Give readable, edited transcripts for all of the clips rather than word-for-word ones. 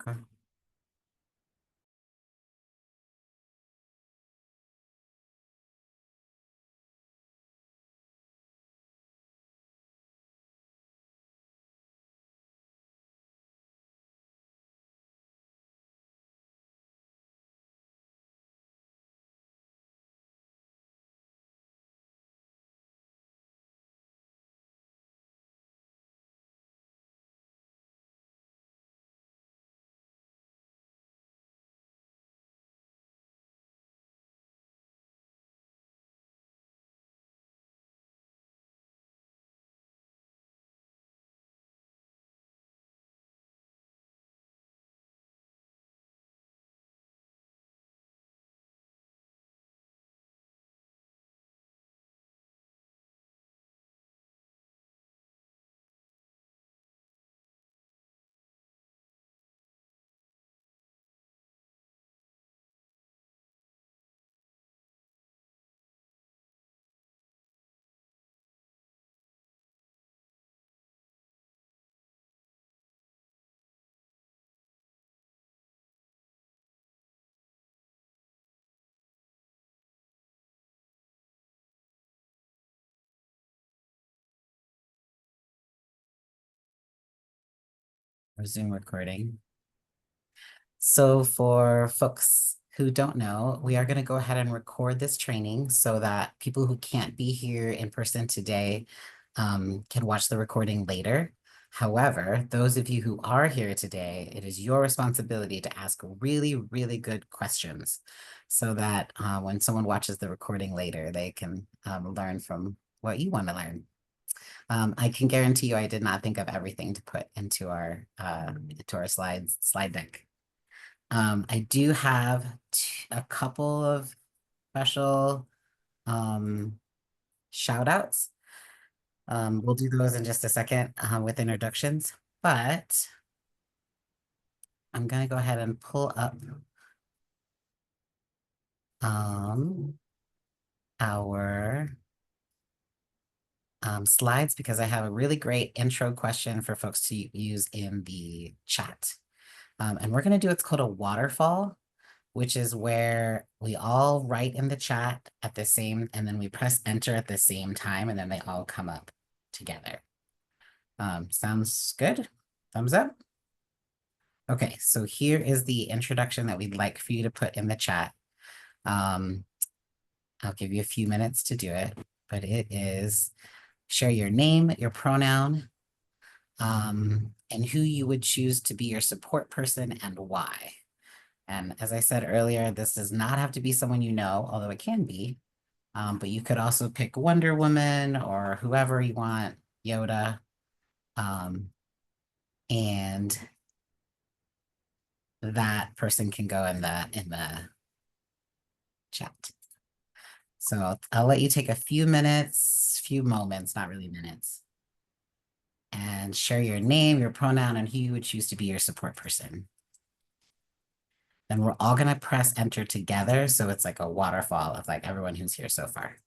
Okay. Resume recording. So for folks who don't know, we are going to go ahead and record this training so that people who can't be here in person today can watch the recording later. However, those of you who are here today, it is your responsibility to ask really, really good questions so that when someone watches the recording later, they can learn from what you want to learn. I can guarantee you I did not think of everything to put into our slide deck. I do have a couple of special shout outs. We'll do those in just a second with introductions, but I'm gonna go ahead and pull up our slides because I have a really great intro question for folks to use in the chat. And we're gonna do what's called a waterfall, which is where we all write in the chat at the same, and then we press enter at the same time, and then they all come up together. Sounds good? Thumbs up? Okay, so here is the introduction that we'd like for you to put in the chat. I'll give you a few minutes to do it, but it is share your name, your pronoun, and who you would choose to be your support person and why. And as I said earlier, this does not have to be someone you know, although it can be. But you could also pick Wonder Woman or whoever you want, Yoda. And that person can go in the chat. So I'll let you take a few moments, not really minutes, and share your name, your pronoun, and who you would choose to be your support person. Then we're all gonna press enter together. So it's like a waterfall of like everyone who's here so far.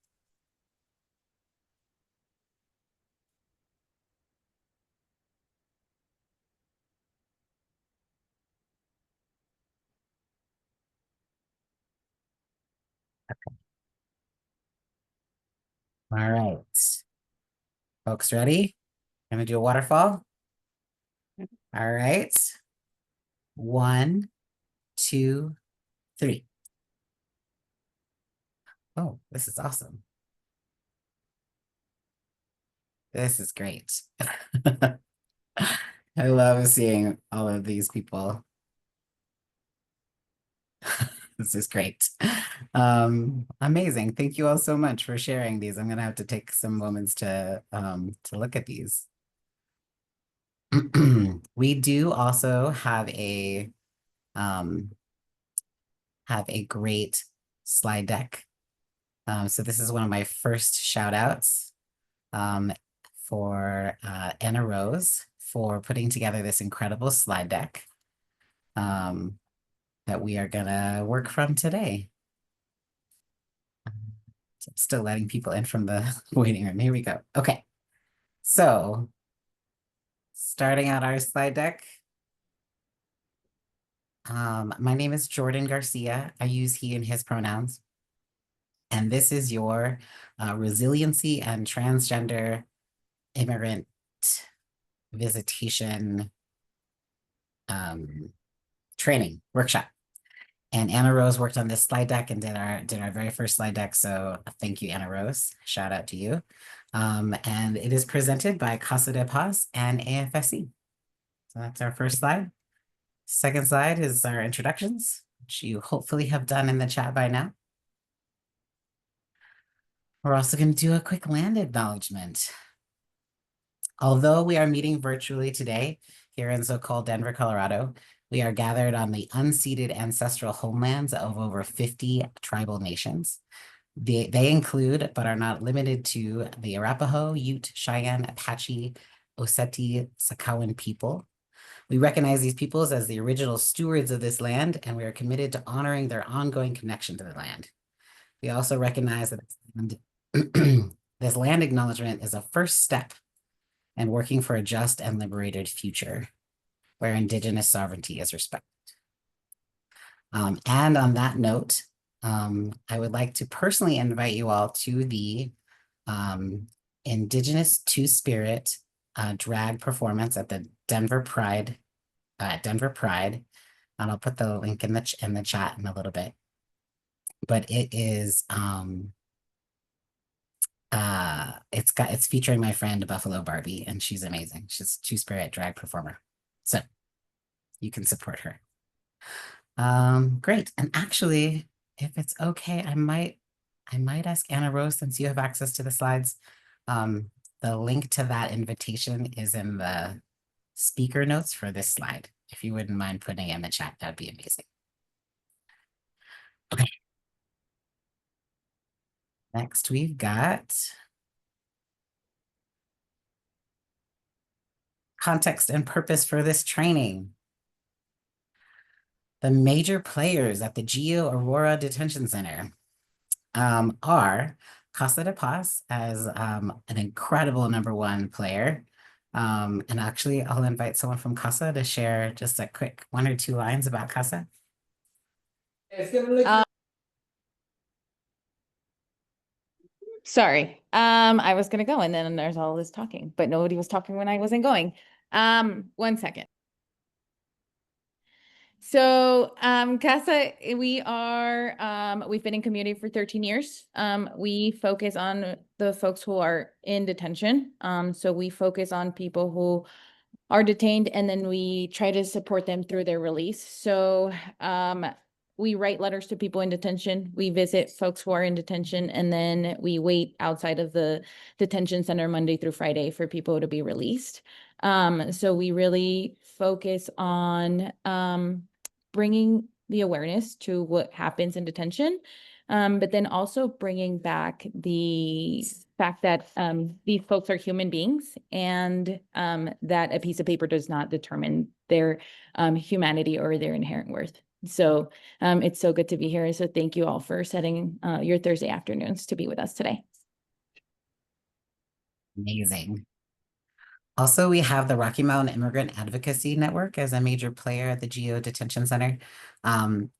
All right. Folks ready? Gonna do a waterfall? All right. 1, 2, 3. Oh, this is awesome. This is great. I love seeing all of these people. This is great. Amazing. Thank you all so much for sharing these. I'm gonna have to take some moments to look at these. We do also um, have a great slide deck. So this is one of my first shout outs for Anna Rose for putting together this incredible slide deck that we are gonna work from today. So I'm still letting people in from the waiting room. Here we go. Okay, so starting out our slide deck. My name is Jordan Garcia. I use he and his pronouns. And this is your resiliency and transgender immigrant visitation training workshop. And Anna Rose worked on this slide deck and did our very first slide deck. So thank you, Anna Rose. Shout out to you. And it is presented by Casa de Paz and AFSC. So that's our first slide. Second slide is our introductions, which you hopefully have done in the chat by now. We're also going to do a quick land acknowledgement. Although we are meeting virtually today here in so-called Denver, Colorado, we are gathered on the unceded ancestral homelands of over 50 tribal nations. They include, but are not limited to, the Arapaho, Ute, Cheyenne, Apache, Oseti, Sakowin people. We recognize these peoples as the original stewards of this land, and we are committed to honoring their ongoing connection to the land. We also recognize that this land acknowledgement is a first step in working for a just and liberated future where Indigenous sovereignty is respected. And on that note, I would like to personally invite you all to the Indigenous Two-Spirit drag performance at the Denver Pride, and I'll put the link in the chat in a little bit. But it is it's featuring my friend Buffalo Barbie, and she's amazing. She's a Two-Spirit drag performer, so you can support her. Great. And actually, if it's okay, I might ask Anna Rose, since you have access to the slides. The link to that invitation is in the speaker notes for this slide. If you wouldn't mind putting it in the chat, that'd be amazing. Okay. Next, we've got context and purpose for this training. The major players at the Geo Aurora Detention Center are Casa de Paz as an incredible #1 player. And actually, I'll invite someone from Casa to share just a quick 1 or 2 lines about Casa. Sorry. I was gonna go and then there's all this talking, but nobody was talking when I wasn't going. 1 second. So, Casa, we've been in community for 13 years. We focus on the folks who are in detention. So we focus on people who are detained, and then we try to support them through their release. So we write letters to people in detention. We visit folks who are in detention, and then we wait outside of the detention center Monday through Friday for people to be released. So we really focus on bringing the awareness to what happens in detention, but then also bringing back the fact that these folks are human beings, and that a piece of paper does not determine their humanity or their inherent worth. So it's so good to be here. So thank you all for setting your Thursday afternoons to be with us today. Amazing. Also, we have the Rocky Mountain Immigrant Advocacy Network as a major player at the Geo Detention Center.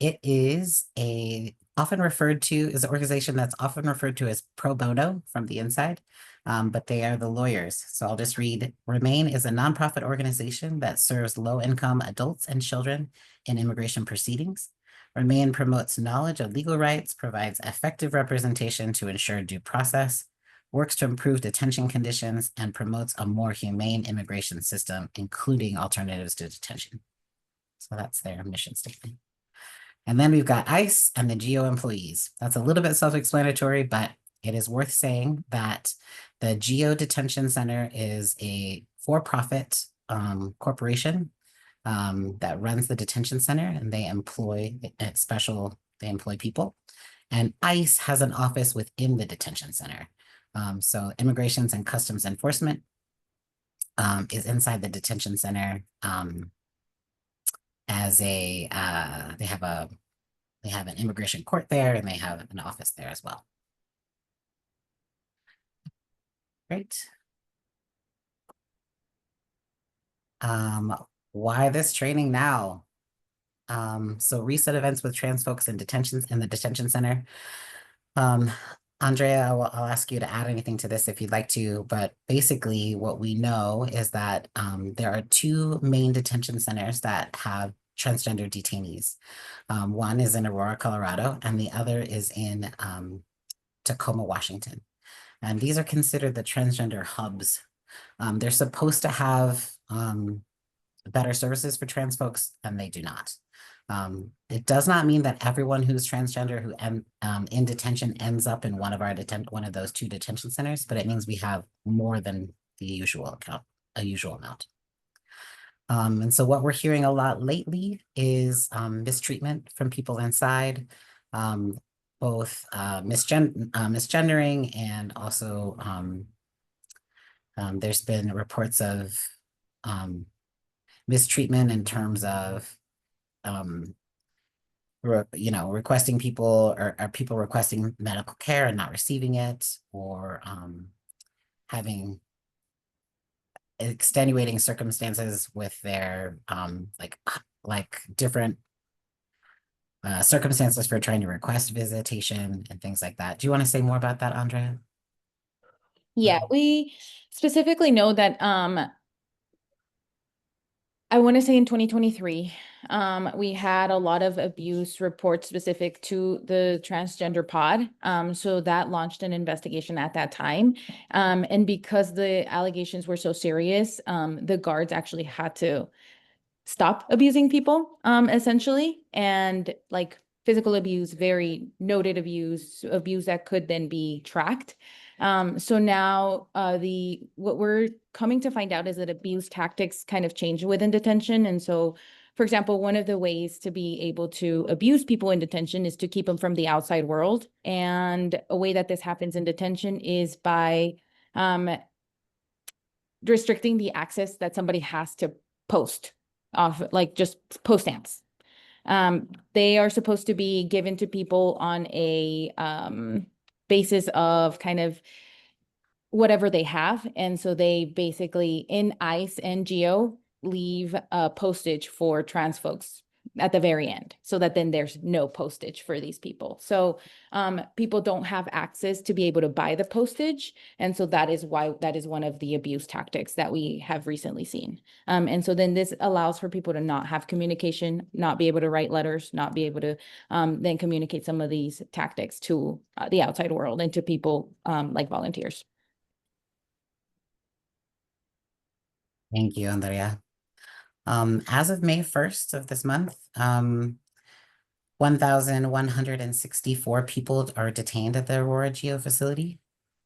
It is an organization that's often referred to as pro bono from the inside, but they are the lawyers. So I'll just read. Remain is a nonprofit organization that serves low-income adults and children in immigration proceedings. Remain promotes knowledge of legal rights, provides effective representation to ensure due process, works to improve detention conditions, and promotes a more humane immigration system, including alternatives to detention. So that's their mission statement. And then we've got ICE and the GEO employees. That's a little bit self-explanatory, but it is worth saying that the GEO Detention Center is a for-profit corporation that runs the detention center, and they employ people. And ICE has an office within the detention center. So Immigrations and Customs Enforcement is inside the detention center as they have an immigration court there, and they have an office there as well. Great. Why this training now? So recent events with trans folks in detentions in the detention center. Um, Andrea, I'll ask you to add anything to this if you'd like to, but basically what we know is that there are two main detention centers that have transgender detainees. One is in Aurora, Colorado, and the other is in Tacoma, Washington. And these are considered the transgender hubs. They're supposed to have better services for trans folks, and they do not. It does not mean that everyone who's transgender who in detention ends up in one of those two detention centers, but it means we have more than the usual amount. And so what we're hearing a lot lately is mistreatment from people inside, both misgendering and also there's been reports of mistreatment in terms of requesting people or people requesting medical care and not receiving it, or having extenuating circumstances with their like different circumstances for trying to request visitation and things like that. Do you want to say more about that, Andrea? Yeah, we specifically know that I want to say in 2023, we had a lot of abuse reports specific to the transgender pod. So that launched an investigation at that time. And because the allegations were so serious, the guards actually had to stop abusing people, essentially, and like physical abuse, very noted abuse that could then be tracked. So now what we're coming to find out is that abuse tactics kind of change within detention. And so, for example, one of the ways to be able to abuse people in detention is to keep them from the outside world. And a way that this happens in detention is by restricting the access that somebody has to post off, like just post stamps. They are supposed to be given to people on a basis of kind of whatever they have. And so they basically in ICE and GEO leave postage for trans folks at the very end, so that then there's no postage for these people. So people don't have access to be able to buy the postage. And so that is why that is one of the abuse tactics that we have recently seen. And so then this allows for people to not have communication, not be able to write letters, not be able to then communicate some of these tactics to the outside world and to people like volunteers. Thank you, Andrea. As of May 1st of this month, 1,164 people are detained at the Aurora Geo facility.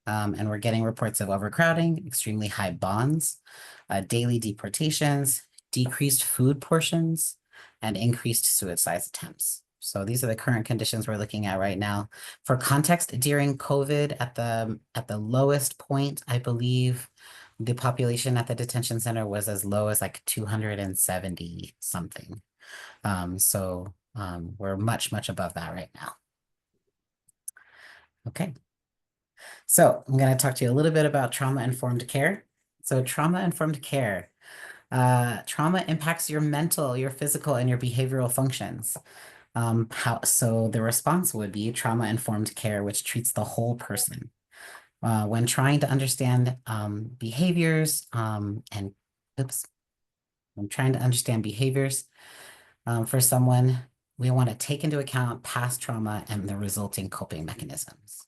And we're getting reports of overcrowding, extremely high bonds, daily deportations, decreased food portions, and increased suicide attempts. So these are the current conditions we're looking at right now. For context, during COVID, at the lowest point, I believe the population at the detention center was as low as like 270 something. We're much, much above that right now. Okay. So I'm going to talk to you a little bit about trauma-informed care. So trauma-informed care. Trauma impacts your mental, your physical, and your behavioral functions. So the response would be trauma-informed care, which treats the whole person. When trying to understand behaviors and oops, when trying to understand behaviors for someone, we want to take into account past trauma and the resulting coping mechanisms.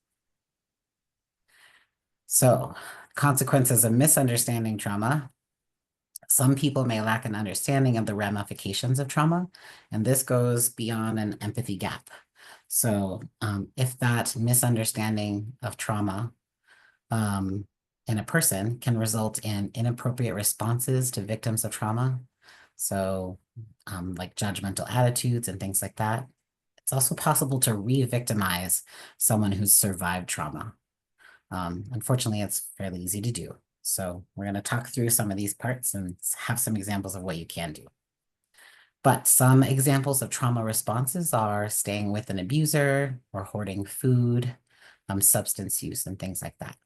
So, consequences of misunderstanding trauma. Some people may lack an understanding of the ramifications of trauma, and this goes beyond an empathy gap. So, if that misunderstanding of trauma in a person can result in inappropriate responses to victims of trauma, so like judgmental attitudes and things like that, it's also possible to re-victimize someone who's survived trauma. Unfortunately, it's fairly easy to do. So we're going to talk through some of these parts and have some examples of what you can do. But some examples of trauma responses are staying with an abuser or hoarding food, substance use, and things like that.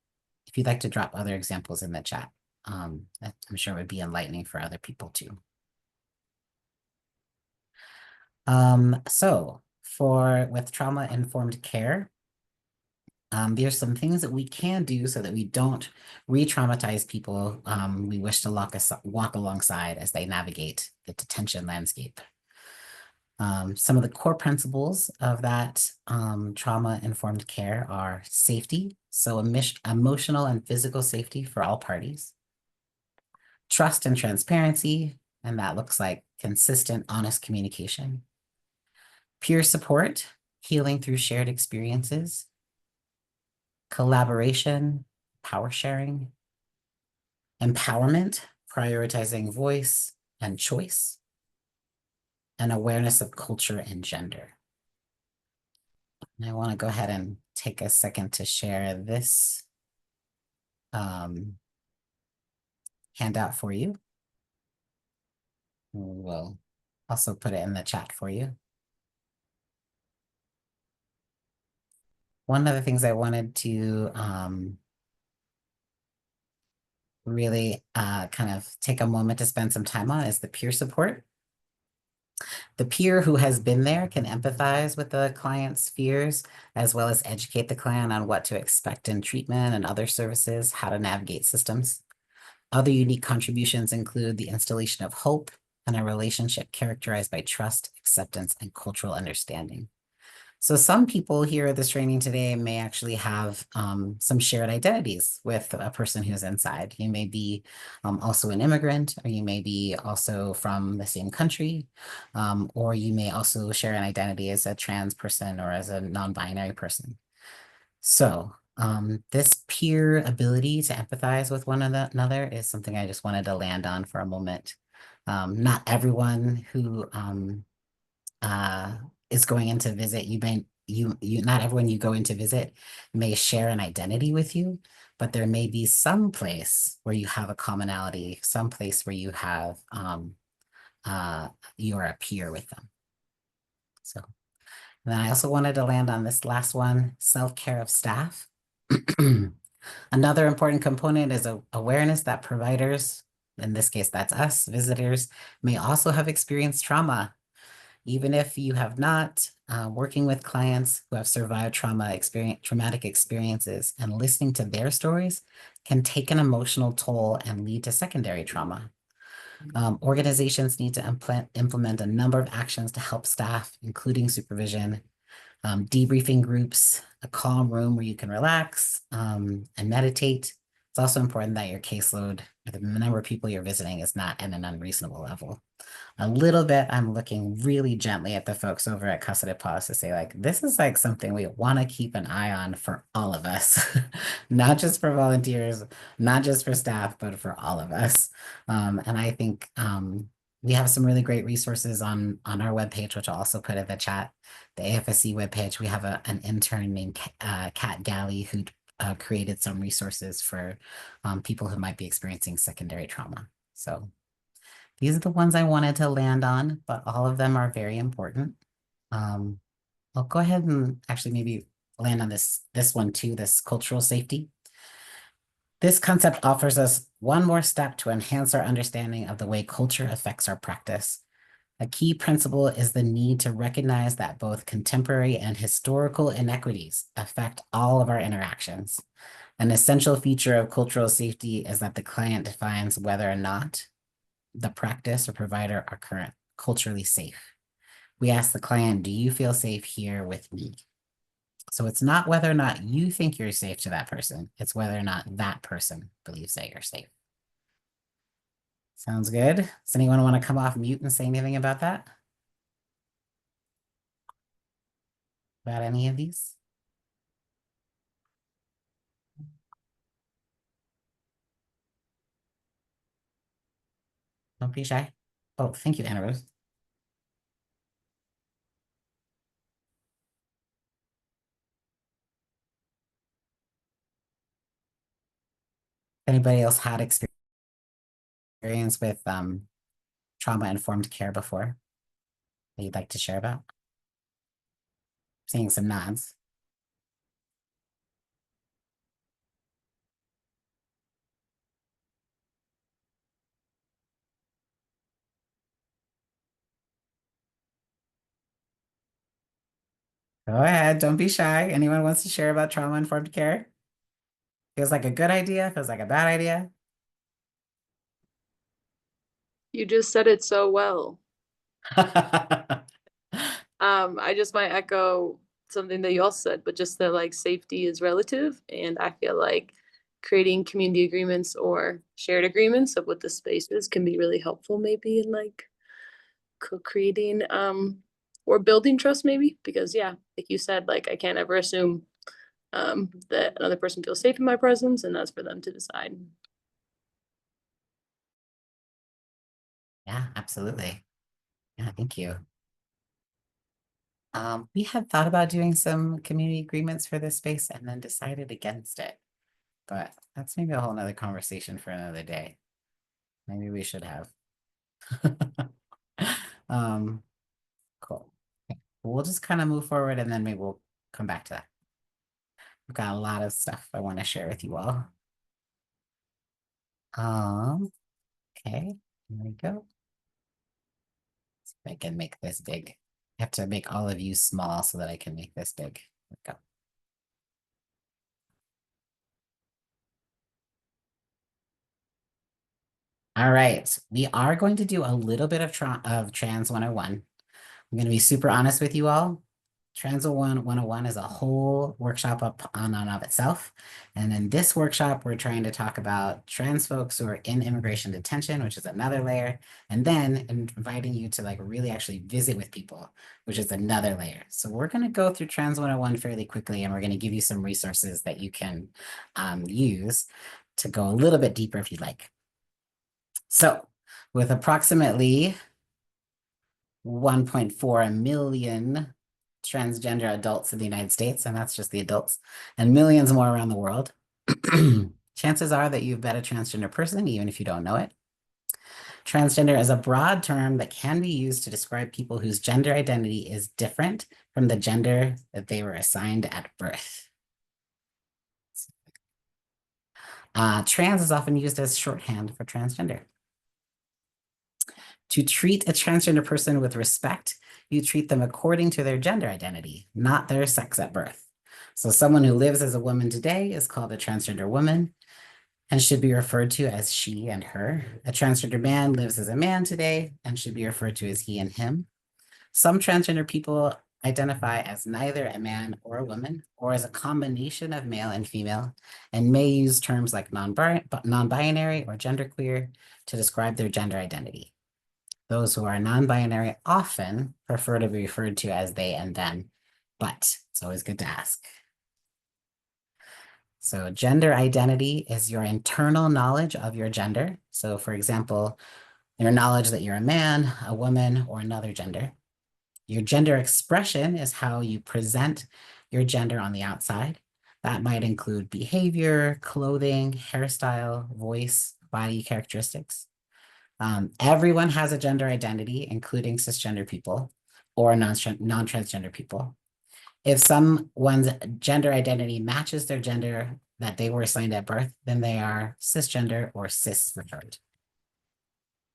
If you'd like to drop other examples in the chat, I'm sure it would be enlightening for other people too. So with trauma-informed care, there's some things that we can do so that we don't re-traumatize people we wish to walk alongside as they navigate the detention landscape. Some of the core principles of that trauma-informed care are safety, so emotional and physical safety for all parties, trust and transparency, and that looks like consistent, honest communication, peer support, healing through shared experiences, collaboration, power sharing, empowerment, prioritizing voice and choice, and awareness of culture and gender. And I want to go ahead and take a second to share this handout for you. We'll also put it in the chat for you. One of the things I wanted to really kind of take a moment to spend some time on is the peer support. The peer who has been there can empathize with the client's fears, as well as educate the client on what to expect in treatment and other services, how to navigate systems. Other unique contributions include the installation of hope and a relationship characterized by trust, acceptance, and cultural understanding. So some people here at this training today may actually have some shared identities with a person who's inside. You may be also an immigrant, or you may be also from the same country, or you may also share an identity as a trans person or as a non-binary person. So this peer ability to empathize with one another is something I just wanted to land on for a moment. Not everyone who is going in to visit, not everyone you go in to visit may share an identity with you, but there may be some place where you have a commonality, some place where you have you're a peer with them. So then I also wanted to land on this last one, self-care of staff. Another important component is awareness that providers, in this case, that's us, visitors, may also have experienced trauma. Even if you have not, working with clients who have survived traumatic experiences and listening to their stories can take an emotional toll and lead to secondary trauma. Organizations need to implement a number of actions to help staff, including supervision, debriefing groups, a calm room where you can relax and meditate. It's also important that your caseload, or the number of people you're visiting, is not at an unreasonable level. A little bit, I'm looking really gently at the folks over at Casa to say, like, this is like something we want to keep an eye on for all of us, not just for volunteers, not just for staff, but for all of us. And I think we have some really great resources on our webpage, which I'll also put in the chat. The AFSC webpage, we have an intern named Kat Galley who created some resources for people who might be experiencing secondary trauma. So these are the ones I wanted to land on, but all of them are very important. I'll go ahead and actually maybe land on this one too, this cultural safety. This concept offers us one more step to enhance our understanding of the way culture affects our practice. A key principle is the need to recognize that both contemporary and historical inequities affect all of our interactions. An essential feature of cultural safety is that the client defines whether or not the practice or provider are current culturally safe. We ask the client, do you feel safe here with me? So it's not whether or not you think you're safe to that person, it's whether or not that person believes that you're safe. Sounds good. Does anyone want to come off mute and say anything about that? About any of these? Don't be shy. Oh, thank you, Anna Rose. Anybody else had experience with trauma-informed care before that you'd like to share about? Seeing some nods. Go ahead, don't be shy. Anyone wants to share about trauma-informed care? Feels like a good idea, feels like a bad idea. You just said it so well. I just might echo something that you also said, but just that like safety is relative, and I feel like creating community agreements or shared agreements of what the space is can be really helpful maybe in like co-creating or building trust maybe, because yeah, like you said, like I can't ever assume that another person feels safe in my presence, and that's for them to decide. Yeah, absolutely. Yeah, thank you. We had thought about doing some community agreements for this space and then decided against it. But that's maybe a whole nother conversation for another day. Maybe we should have. Um, cool. Okay. We'll just kind of move forward and then maybe we'll come back to that. I've got a lot of stuff I want to share with you all. Okay, here we go. See if I can make this big. I have to make all of you small so that I can make this big. There we go. All right, we are going to do a little bit of Trans 101. I'm going to be super honest with you all. Trans 101 is a whole workshop up on and of itself. And in this workshop, we're trying to talk about trans folks who are in immigration detention, which is another layer, and then inviting you to like really actually visit with people, which is another layer. So we're going to go through Trans 101 fairly quickly, and we're going to give you some resources that you can use to go a little bit deeper if you'd like. So with approximately 1.4 million transgender adults in the United States, and that's just the adults, and millions more around the world, chances are that you've met a transgender person, even if you don't know it. Transgender is a broad term that can be used to describe people whose gender identity is different from the gender that they were assigned at birth. Trans is often used as shorthand for transgender. To treat a transgender person with respect, you treat them according to their gender identity, not their sex at birth. So someone who lives as a woman today is called a transgender woman and should be referred to as she and her. A transgender man lives as a man today and should be referred to as he and him. Some transgender people identify as neither a man or a woman, or as a combination of male and female, and may use terms like non-binary or genderqueer to describe their gender identity. Those who are non-binary often prefer to be referred to as they and them, but it's always good to ask. So gender identity is your internal knowledge of your gender. So for example, your knowledge that you're a man, a woman, or another gender. Your gender expression is how you present your gender on the outside. That might include behavior, clothing, hairstyle, voice, body characteristics. Everyone has a gender identity, including cisgender people or non-transgender people. If someone's gender identity matches their gender that they were assigned at birth, then they are cisgender or cis returned.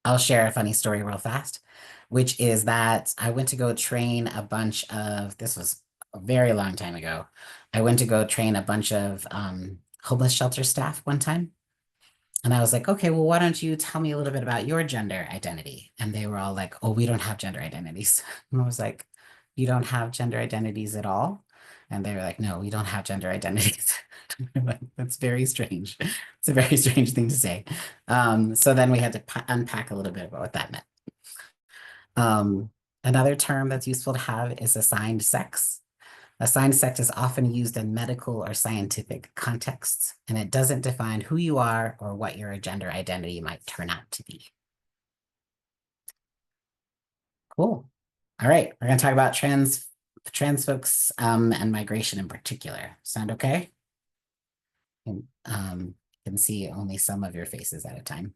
I'll share a funny story real fast, which is that I went to go train a bunch of, this was a very long time ago. I went to go train a bunch of homeless shelter staff one time. And I was like, okay, well, why don't you tell me a little bit about your gender identity? And they were all like, oh, we don't have gender identities. And I was like, you don't have gender identities at all? And they were like, no, we don't have gender identities. That's very strange. It's a very strange thing to say. So then we had to unpack a little bit about what that meant. Another term that's useful to have is assigned sex. Assigned sex is often used in medical or scientific contexts, and it doesn't define who you are or what your gender identity might turn out to be. Cool. All right, we're going to talk about trans folks and migration in particular. Sound okay? And, can see only some of your faces at a time.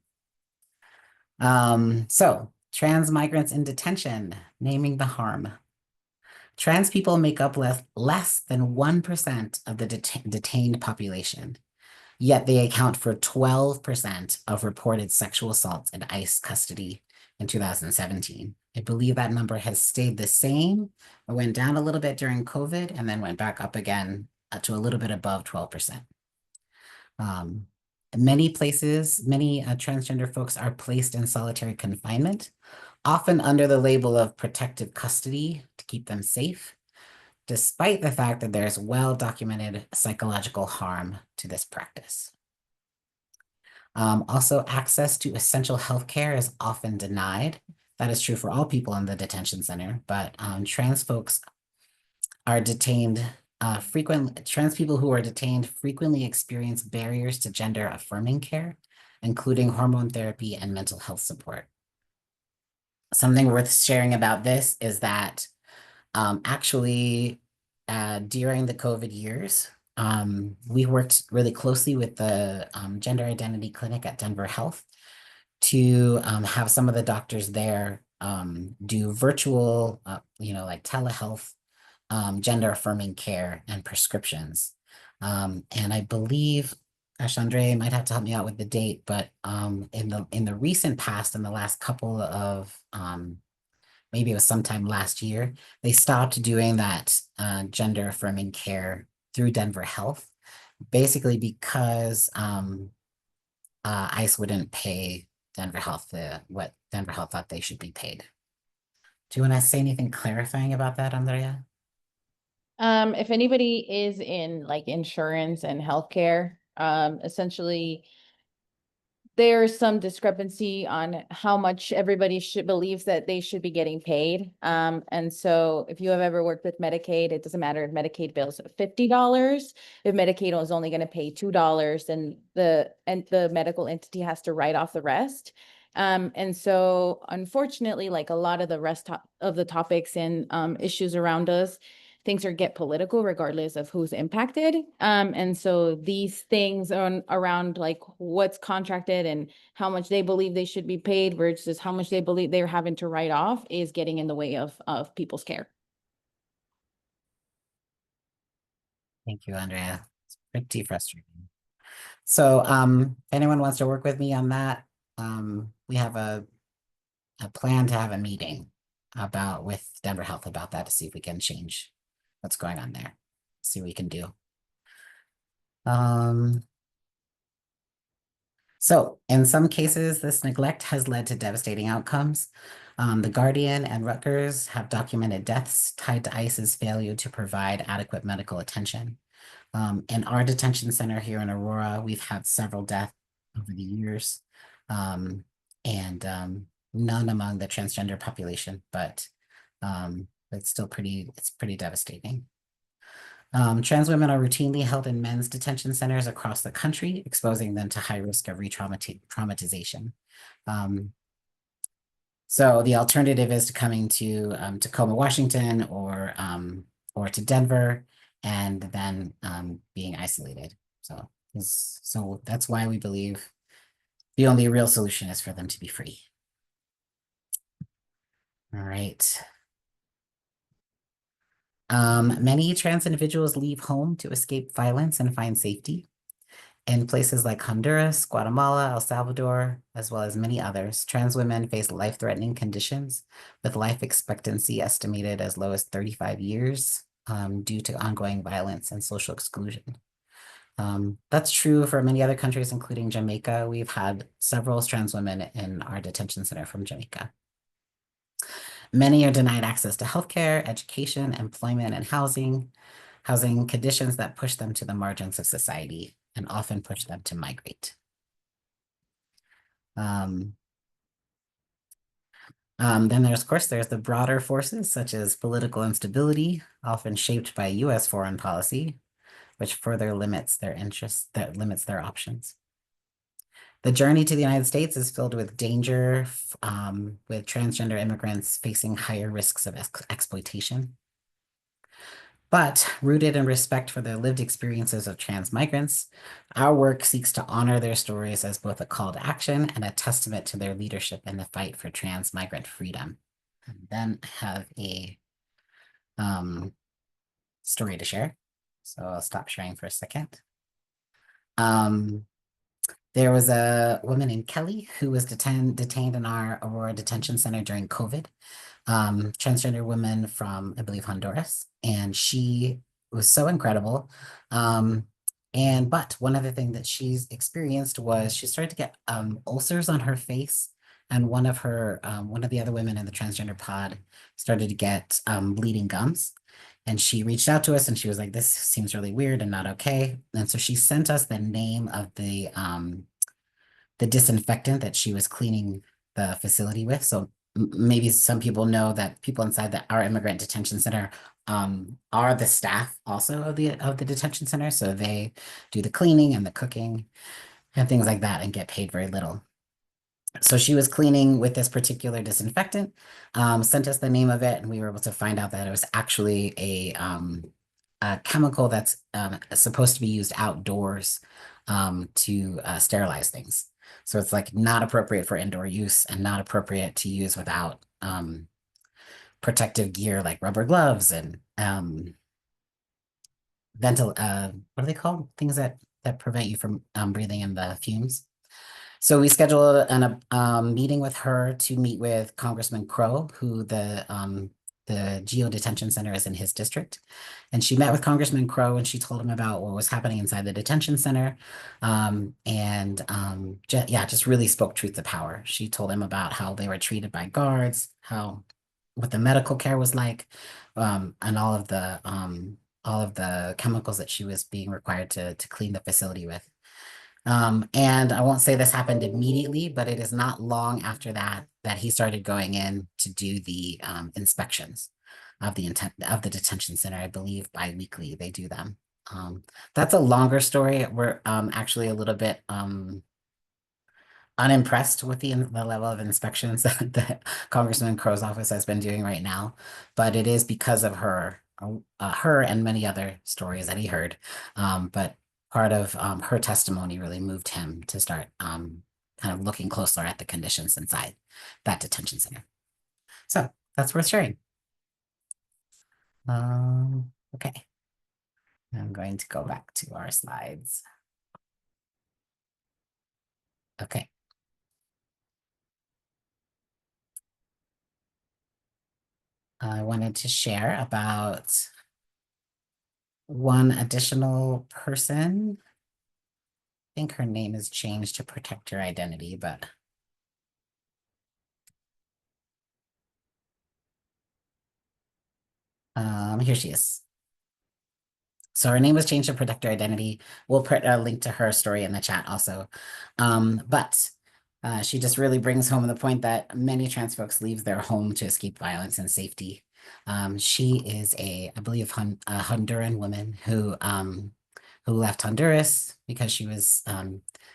So trans migrants in detention, naming the harm. Trans people make up less than 1% of the detained population, yet they account for 12% of reported sexual assaults in ICE custody in 2017. I believe that number has stayed the same. It went down a little bit during COVID and then went back up again to a little bit above 12%. Many places, many transgender folks are placed in solitary confinement, often under the label of protective custody to keep them safe, despite the fact that there's well-documented psychological harm to this practice. Also, access to essential healthcare is often denied. That is true for all people in the detention center, but trans folks are detained trans people who are detained frequently experience barriers to gender affirming care, including hormone therapy and mental health support. Something worth sharing about this is that actually during the COVID years, we worked really closely with the Gender Identity Clinic at Denver Health to have some of the doctors there do virtual, like telehealth, gender affirming care and prescriptions. And I believe, gosh, Andre might have to help me out with the date, but in the recent past, in the last couple of maybe it was sometime last year, they stopped doing that gender affirming care through Denver Health, basically because ICE wouldn't pay Denver Health what Denver Health thought they should be paid. Do you want to say anything clarifying about that, Andrea? If anybody is in like insurance and healthcare, essentially there's some discrepancy on how much everybody believes that they should be getting paid. And so if you have ever worked with Medicaid, it doesn't matter if Medicaid bills $50. If Medicaid is only going to pay $2, then the medical entity has to write off the rest. And so unfortunately, like a lot of the rest of the topics and issues around us, things get political regardless of who's impacted. And so these things around like what's contracted and how much they believe they should be paid versus how much they believe they're having to write off is getting in the way of people's care. Thank you, Andrea. It's pretty frustrating. So if anyone wants to work with me on that, we have a plan to have a meeting with Denver Health about that to see if we can change what's going on there, see what we can do. So in some cases, this neglect has led to devastating outcomes. The Guardian and Rutgers have documented deaths tied to ICE's failure to provide adequate medical attention. In our detention center here in Aurora, we've had several deaths over the years, and none among the transgender population, but it's still pretty devastating. Trans women are routinely held in men's detention centers across the country, exposing them to high risk of re-traumatization. So the alternative is to coming to Tacoma, Washington, or to Denver, and then being isolated. So that's why we believe the only real solution is for them to be free. All right. Many trans individuals leave home to escape violence and find safety. In places like Honduras, Guatemala, El Salvador, as well as many others, trans women face life-threatening conditions with life expectancy estimated as low as 35 years due to ongoing violence and social exclusion. That's true for many other countries, including Jamaica. We've had several trans women in our detention center from Jamaica. Many are denied access to healthcare, education, employment, and housing conditions that push them to the margins of society and often push them to migrate. Then there's the broader forces such as political instability, often shaped by US foreign policy, which further limits their interests, that limits their options. The journey to the United States is filled with danger, with transgender immigrants facing higher risks of exploitation. But rooted in respect for the lived experiences of trans migrants, our work seeks to honor their stories as both a call to action and a testament to their leadership in the fight for trans migrant freedom. And then I have a story to share. So I'll stop sharing for a second. There was a woman named Kelly who was detained in our Aurora Detention Center during COVID. Transgender woman from, I believe, Honduras, and she was so incredible. But one other thing that she's experienced was she started to get ulcers on her face, and one of the other women in the transgender pod started to get bleeding gums. And she reached out to us and she was like, this seems really weird and not okay. And so she sent us the name of the disinfectant that she was cleaning the facility with. So maybe some people know that people inside our immigrant detention center are the staff also of the detention center. So they do the cleaning and the cooking and things like that and get paid very little. So she was cleaning with this particular disinfectant, sent us the name of it, and we were able to find out that it was actually a chemical that's supposed to be used outdoors to sterilize things. So it's like not appropriate for indoor use and not appropriate to use without protective gear like rubber gloves and what are they called? Things that prevent you from breathing in the fumes. So we scheduled a meeting with her to meet with Congressman Crow, who the Geo Detention Center is in his district. And she met with Congressman Crow and she told him about what was happening inside the detention center. Just really spoke truth to power. She told him about how they were treated by guards, what the medical care was like, and all of the chemicals that she was being required to clean the facility with. And I won't say this happened immediately, but it is not long after that he started going in to do the inspections of the detention center. I believe bi-weekly they do them. That's a longer story. We're actually a little bit unimpressed with the level of inspections that Congressman Crow's office has been doing right now, but it is because of her and many other stories that he heard. But part of her testimony really moved him to start kind of looking closer at the conditions inside that detention center. So that's worth sharing. Okay. I'm going to go back to our slides. Okay. I wanted to share about one additional person. I think her name is changed to protect her identity, but here she is. So her name was changed to protect her identity. We'll put a link to her story in the chat also. But she just really brings home the point that many trans folks leave their home to escape violence and safety. She is I believe, a Honduran woman who left Honduras because she was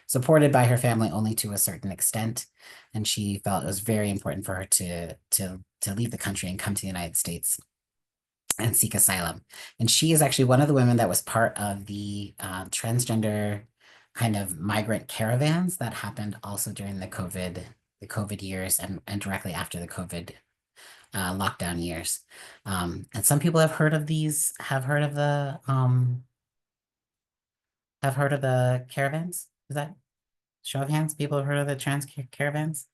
supported by her family only to a certain extent. And she felt it was very important for her to leave the country and come to the United States and seek asylum. And she is actually one of the women that was part of the transgender kind of migrant caravans that happened also during the COVID years and directly after the COVID lockdown years. And some people have heard of the caravans. Is that show of hands? People have heard of the trans caravans?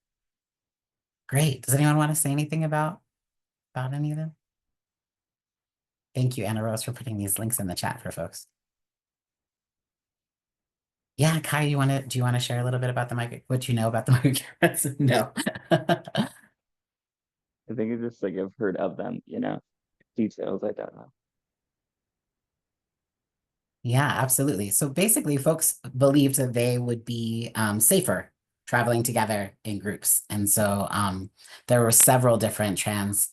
Great. Does anyone want to say anything about any of them? Thank you, Anna Rose, for putting these links in the chat for folks. Yeah, Kai, do you want to share a little bit about what you know about the migrant caravans? No. I think it's just like I've heard of them, details I don't know. Yeah, absolutely. So basically, folks believed that they would be safer traveling together in groups. And so there were several different trans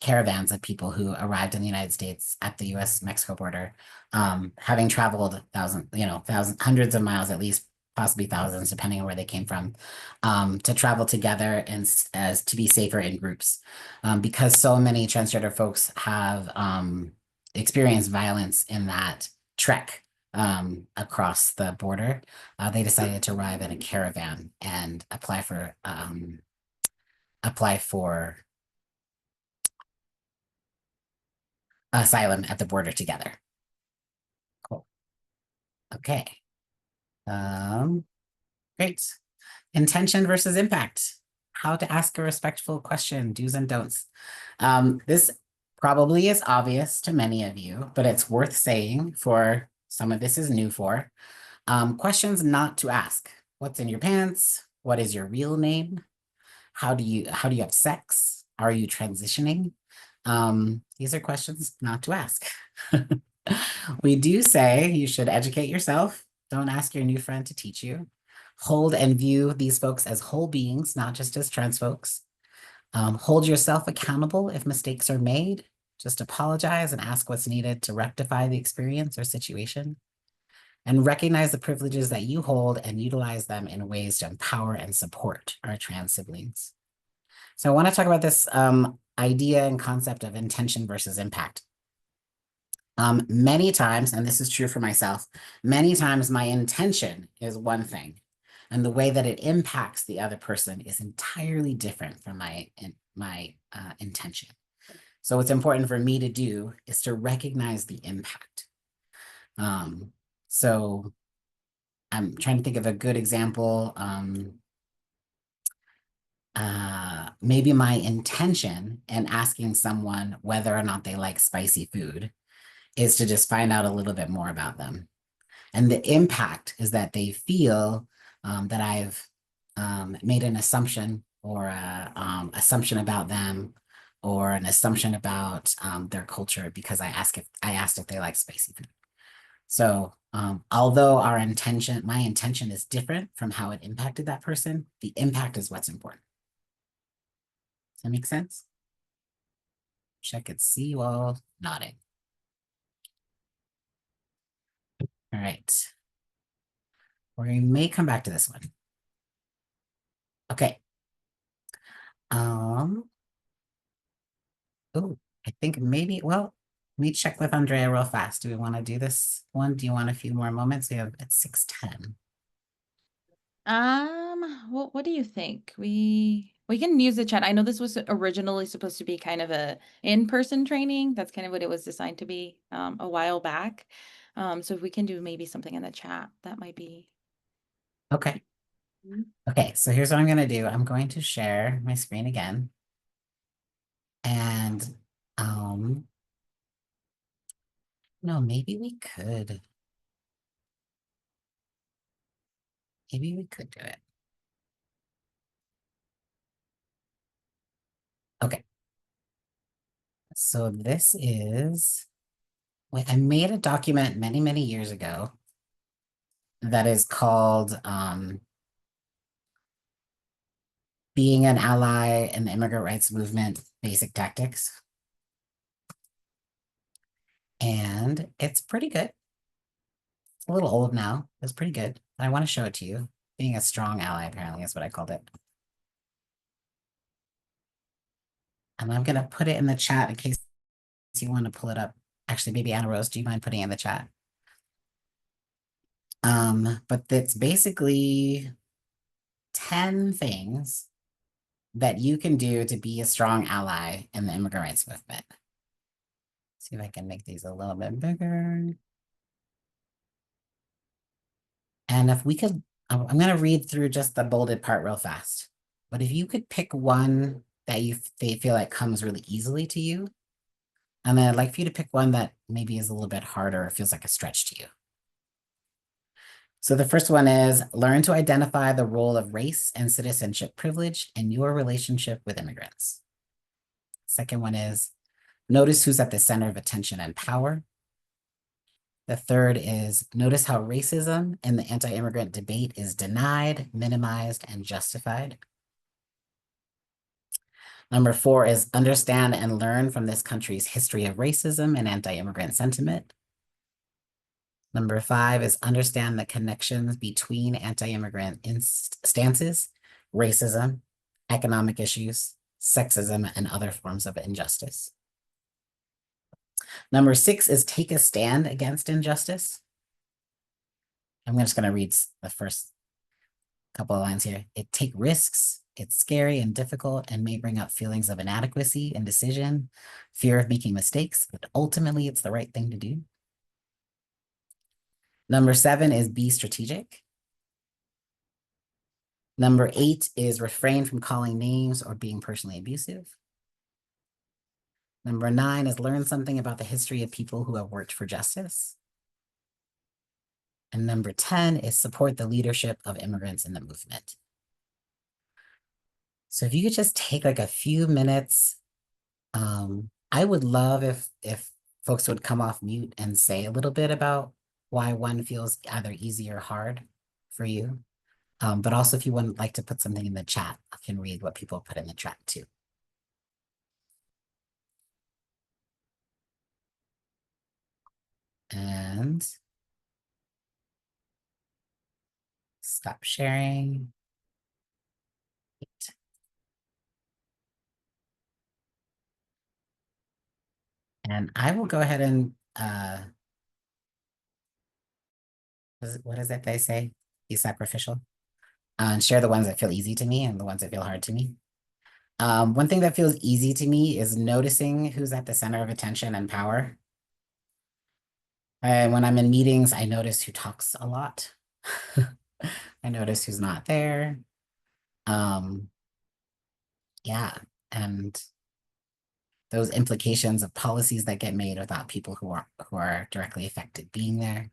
caravans of people who arrived in the United States at the US-Mexico border, having traveled hundreds of miles, at least possibly thousands, depending on where they came from, to travel together and as to be safer in groups. Because so many transgender folks have experienced violence in that trek across the border, they decided to arrive in a caravan and apply for asylum at the border together. Cool. Okay. Great. Intention versus impact. How to ask a respectful question, do's and don'ts. This probably is obvious to many of you, but it's worth saying for some of this is new for. Questions not to ask. What's in your pants? What is your real name? How do you have sex? Are you transitioning? These are questions not to ask. We do say you should educate yourself. Don't ask your new friend to teach you. Hold and view these folks as whole beings, not just as trans folks. Hold yourself accountable if mistakes are made. Just apologize and ask what's needed to rectify the experience or situation. And recognize the privileges that you hold and utilize them in ways to empower and support our trans siblings. So I want to talk about this idea and concept of intention versus impact. Many times, and this is true for myself, many times my intention is one thing, and the way that it impacts the other person is entirely different from my intention. So what's important for me to do is to recognize the impact. So I'm trying to think of a good example. Maybe my intention in asking someone whether or not they like spicy food is to just find out a little bit more about them. And the impact is that they feel that I've made an assumption or a assumption about them or an assumption about their culture because I asked if they like spicy food. So although my intention is different from how it impacted that person, the impact is what's important. Does that make sense? Check it, see you all nodding. All right. We may come back to this one. Okay. Oh, I think maybe, well, let me check with Andrea real fast. Do we want to do this one? Do you want a few more moments? We have at 6:10. What do you think? We can use the chat. I know this was originally supposed to be kind of a in-person training. That's kind of what it was designed to be a while back. So if we can do maybe something in the chat, that might be. Okay. Mhm. Okay, so here's what I'm going to do. I'm going to share my screen again. And no, maybe we could. Maybe we could do it. Okay. So this is, I made a document many, many years ago that is called Being an Ally in the Immigrant Rights Movement, Basic Tactics. And it's pretty good. It's a little old now. It's pretty good. I want to show it to you. Being a strong ally, apparently, is what I called it. And I'm going to put it in the chat in case you want to pull it up. Actually, maybe Anna Rose, do you mind putting it in the chat? But it's basically 10 things that you can do to be a strong ally in the immigrant rights movement. See if I can make these a little bit bigger. And if we could, I'm going to read through just the bolded part real fast. But if you could pick one that they feel like comes really easily to you, and then I'd like for you to pick one that maybe is a little bit harder or feels like a stretch to you. So the first one is learn to identify the role of race and citizenship privilege in your relationship with immigrants. Second one is notice who's at the center of attention and power. The third is notice how racism in the anti-immigrant debate is denied, minimized, and justified. Number 4 is understand and learn from this country's history of racism and anti-immigrant sentiment. Number 5 is understand the connections between anti-immigrant stances, racism, economic issues, sexism, and other forms of injustice. Number 6 is take a stand against injustice. I'm just going to read the first couple of lines here. Take risks. It's scary and difficult and may bring up feelings of inadequacy, indecision, fear of making mistakes, but ultimately it's the right thing to do. Number 7 is be strategic. Number 8 is refrain from calling names or being personally abusive. Number 9 is learn something about the history of people who have worked for justice. And number 10 is support the leadership of immigrants in the movement. So if you could just take like a few minutes, I would love if folks would come off mute and say a little bit about why one feels either easy or hard for you. But also if you would like to put something in the chat, I can read what people put in the chat too. And stop sharing. And I will go ahead and what is it they say? Be sacrificial. And share the ones that feel easy to me and the ones that feel hard to me. One thing that feels easy to me is noticing who's at the center of attention and power. And when I'm in meetings, I notice who talks a lot. I notice who's not there. Yeah, and those implications of policies that get made without people who are directly affected being there.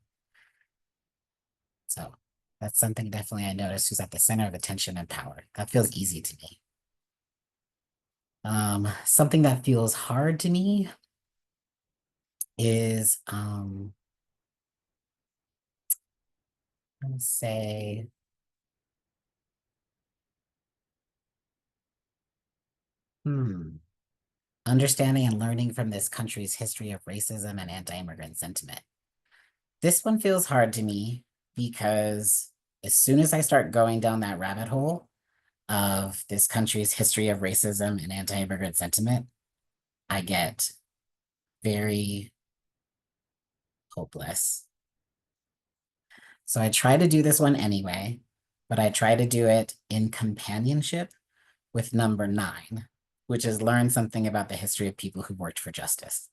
So that's something definitely I notice who's at the center of attention and power. That feels easy to me. Something that feels hard to me is let's say understanding and learning from this country's history of racism and anti-immigrant sentiment. This one feels hard to me because as soon as I start going down that rabbit hole of this country's history of racism and anti-immigrant sentiment, I get very hopeless. So I try to do this one anyway, but I try to do it in companionship with number 9, which is learn something about the history of people who worked for justice.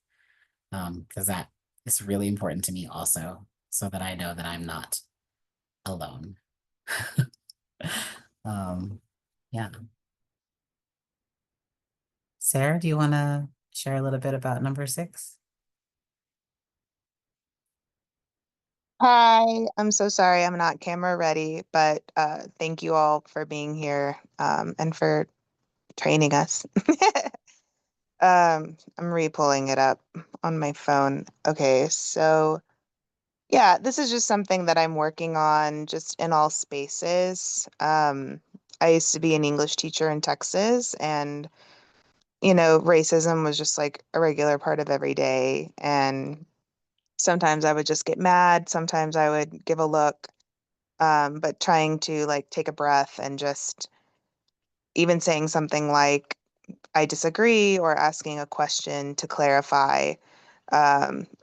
Because that is really important to me also, so that I know that I'm not alone. Yeah. Sarah, do you want to share a little bit about number 6? Hi, I'm so sorry I'm not camera ready, but thank you all for being here and for training us. I'm re-pulling it up on my phone. Okay, so yeah, this is just something that I'm working on just in all spaces. I used to be an English teacher in Texas, and racism was just like a regular part of every day. And sometimes I would just get mad, sometimes I would give a look. But trying to like take a breath and just even saying something like, I disagree, or asking a question to clarify.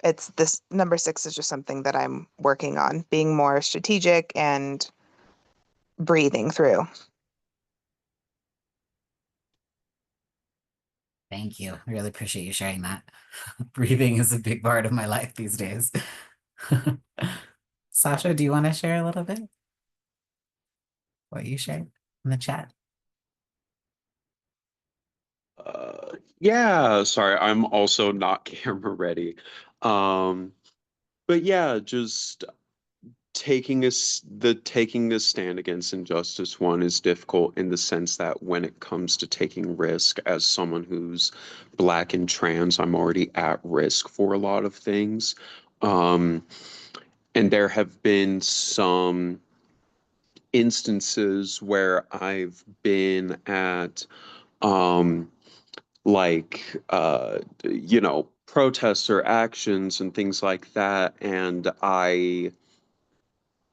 It's this number 6 is just something that I'm working on, being more strategic and breathing through. Thank you. I really appreciate you sharing that. Breathing is a big part of my life these days. Sasha, do you want to share a little bit what you shared in the chat? Yeah, sorry, I'm also not camera ready. But yeah, just taking a stand against injustice one is difficult in the sense that when it comes to taking risk as someone who's Black and trans, I'm already at risk for a lot of things. And there have been some instances where I've been at like protests or actions and things like that, and I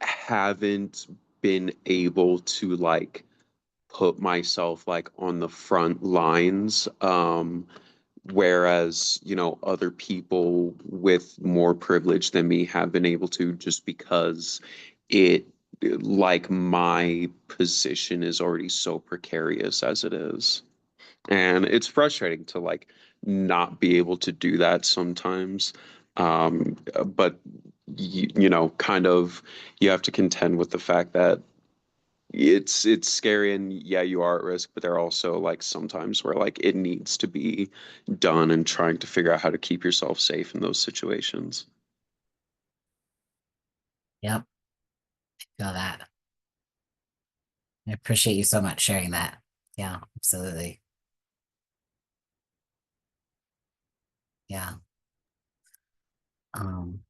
haven't been able to like put myself like on the front lines, whereas other people with more privilege than me have been able to, just because it like my position is already so precarious as it is. And it's frustrating to like not be able to do that sometimes. But kind of you have to contend with the fact that it's scary, and yeah, you are at risk, but there are also like sometimes where like it needs to be done, and trying to figure out how to keep yourself safe in those situations. Yep, feel that. I appreciate you so much sharing that. Yeah, absolutely. Yeah. Um,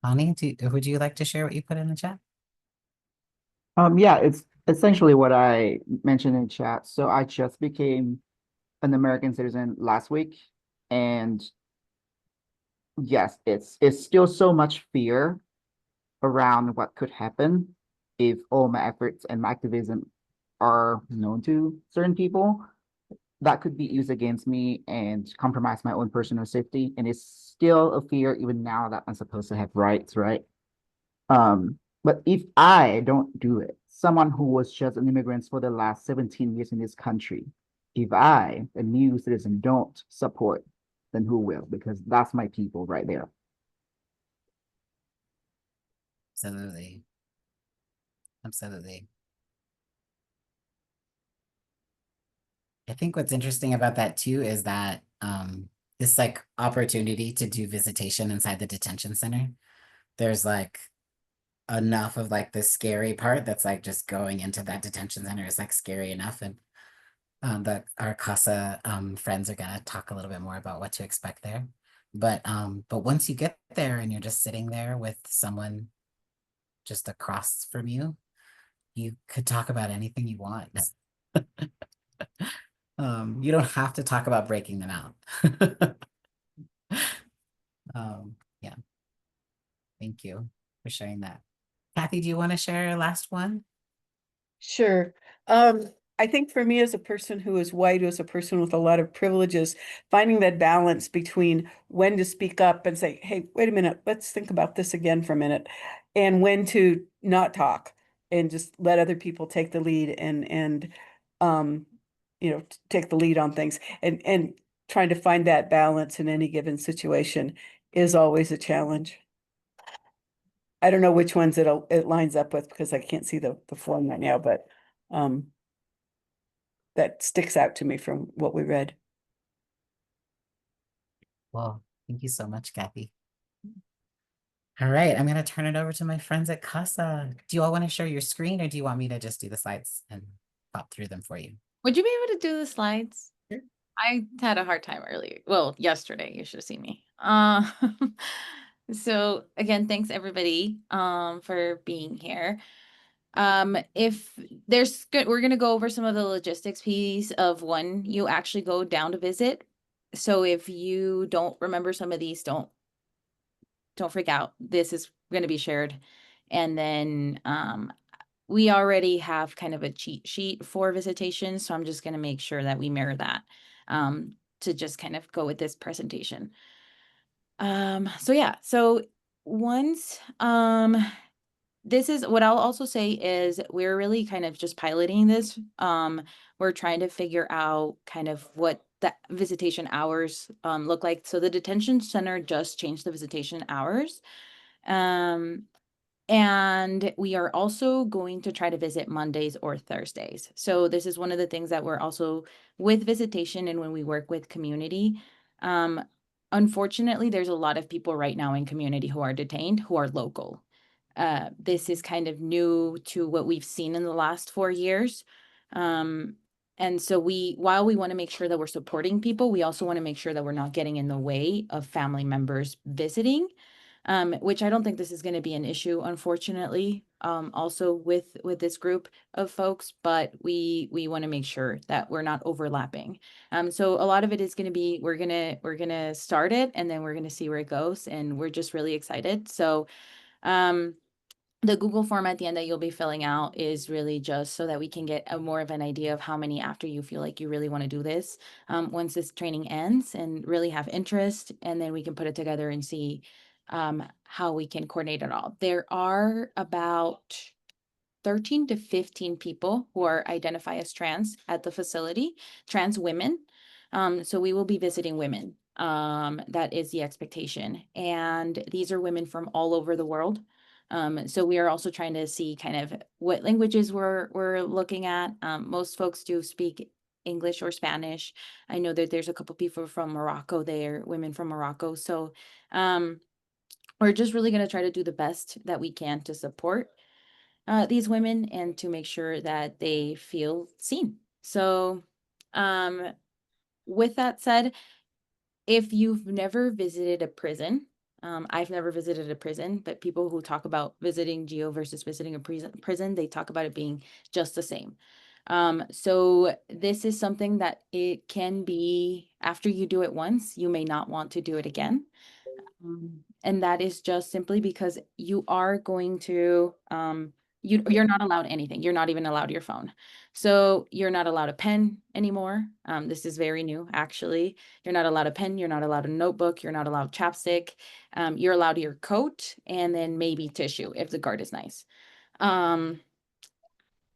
Bonnie, would you like to share what you put in the chat? Yeah, it's essentially what I mentioned in chat. So I just became an American citizen last week, and yes, it's still so much fear around what could happen if all my efforts and my activism are known to certain people. That could be used against me and compromise my own personal safety. And it's still a fear even now that I'm supposed to have rights, right? But if I don't do it, someone who was just an immigrant for the last 17 years in this country, if I, a new citizen, don't support, then who will? Because that's my people right there. Absolutely. Absolutely. I think what's interesting about that too is that this like opportunity to do visitation inside the detention center, there's like enough of like the scary part that's like just going into that detention center is like scary enough. And that our Casa friends are gonna talk a little bit more about what to expect there. But once you get there and you're just sitting there with someone just across from you, you could talk about anything you want. You don't have to talk about breaking them out. Yeah, thank you for sharing that. Kathy, do you want to share your last one? Sure. I think for me as a person who is white, as a person with a lot of privileges, finding that balance between when to speak up and say, hey, wait a minute, let's think about this again for a minute, and when to not talk and just let other people take the lead and take the lead on things and trying to find that balance in any given situation is always a challenge. I don't know which ones it lines up with because I can't see the form right now, but that sticks out to me from what we read. Well, thank you so much, Kathy. All right, I'm gonna turn it over to my friends at Casa. Do you all want to share your screen or do you want me to just do the slides and pop through them for you? Would you be able to do the slides? I had a hard time earlier. Well, yesterday, you should have seen me. So again, thanks everybody for being here. If there's good, we're gonna go over some of the logistics piece of when you actually go down to visit. So if you don't remember some of these, don't freak out. This is gonna be shared. And then we already have kind of a cheat sheet for visitation, so I'm just gonna make sure that we mirror that to just kind of go with this presentation. So yeah, so once this is what I'll also say is we're really kind of just piloting this. We're trying to figure out kind of what the visitation hours look like. So the detention center just changed the visitation hours. And we are also going to try to visit Mondays or Thursdays. So this is one of the things that we're also with visitation and when we work with community. Unfortunately, there's a lot of people right now in community who are detained who are local. This is kind of new to what we've seen in the last 4 years. And so while we want to make sure that we're supporting people, we also want to make sure that we're not getting in the way of family members visiting. Which I don't think this is going to be an issue, unfortunately, also with this group of folks, but we want to make sure that we're not overlapping. So a lot of it is going to be we're gonna start it and then we're gonna see where it goes, and we're just really excited. So the Google form at the end that you'll be filling out is really just so that we can get a more of an idea of how many after you feel like you really want to do this once this training ends and really have interest, and then we can put it together and see how we can coordinate it all. There are about 13 to 15 people who are identify as trans at the facility, trans women. So we will be visiting women. That is the expectation. And these are women from all over the world. So we are also trying to see kind of what languages we're looking at. Most folks do speak English or Spanish. I know that there's a couple people from Morocco there, women from Morocco. So we're just really going to try to do the best that we can to support these women and to make sure that they feel seen. So with that said, if you've never visited a prison, I've never visited a prison, but people who talk about visiting GEO versus visiting a prison, they talk about it being just the same. So this is something that it can be, after you do it once, you may not want to do it again. And that is just simply because you are going to, you're not allowed anything. You're not even allowed your phone. So you're not allowed a pen anymore. This is very new, actually. You're not allowed a pen. You're not allowed a notebook. You're not allowed chapstick. You're allowed your coat and then maybe tissue if the guard is nice.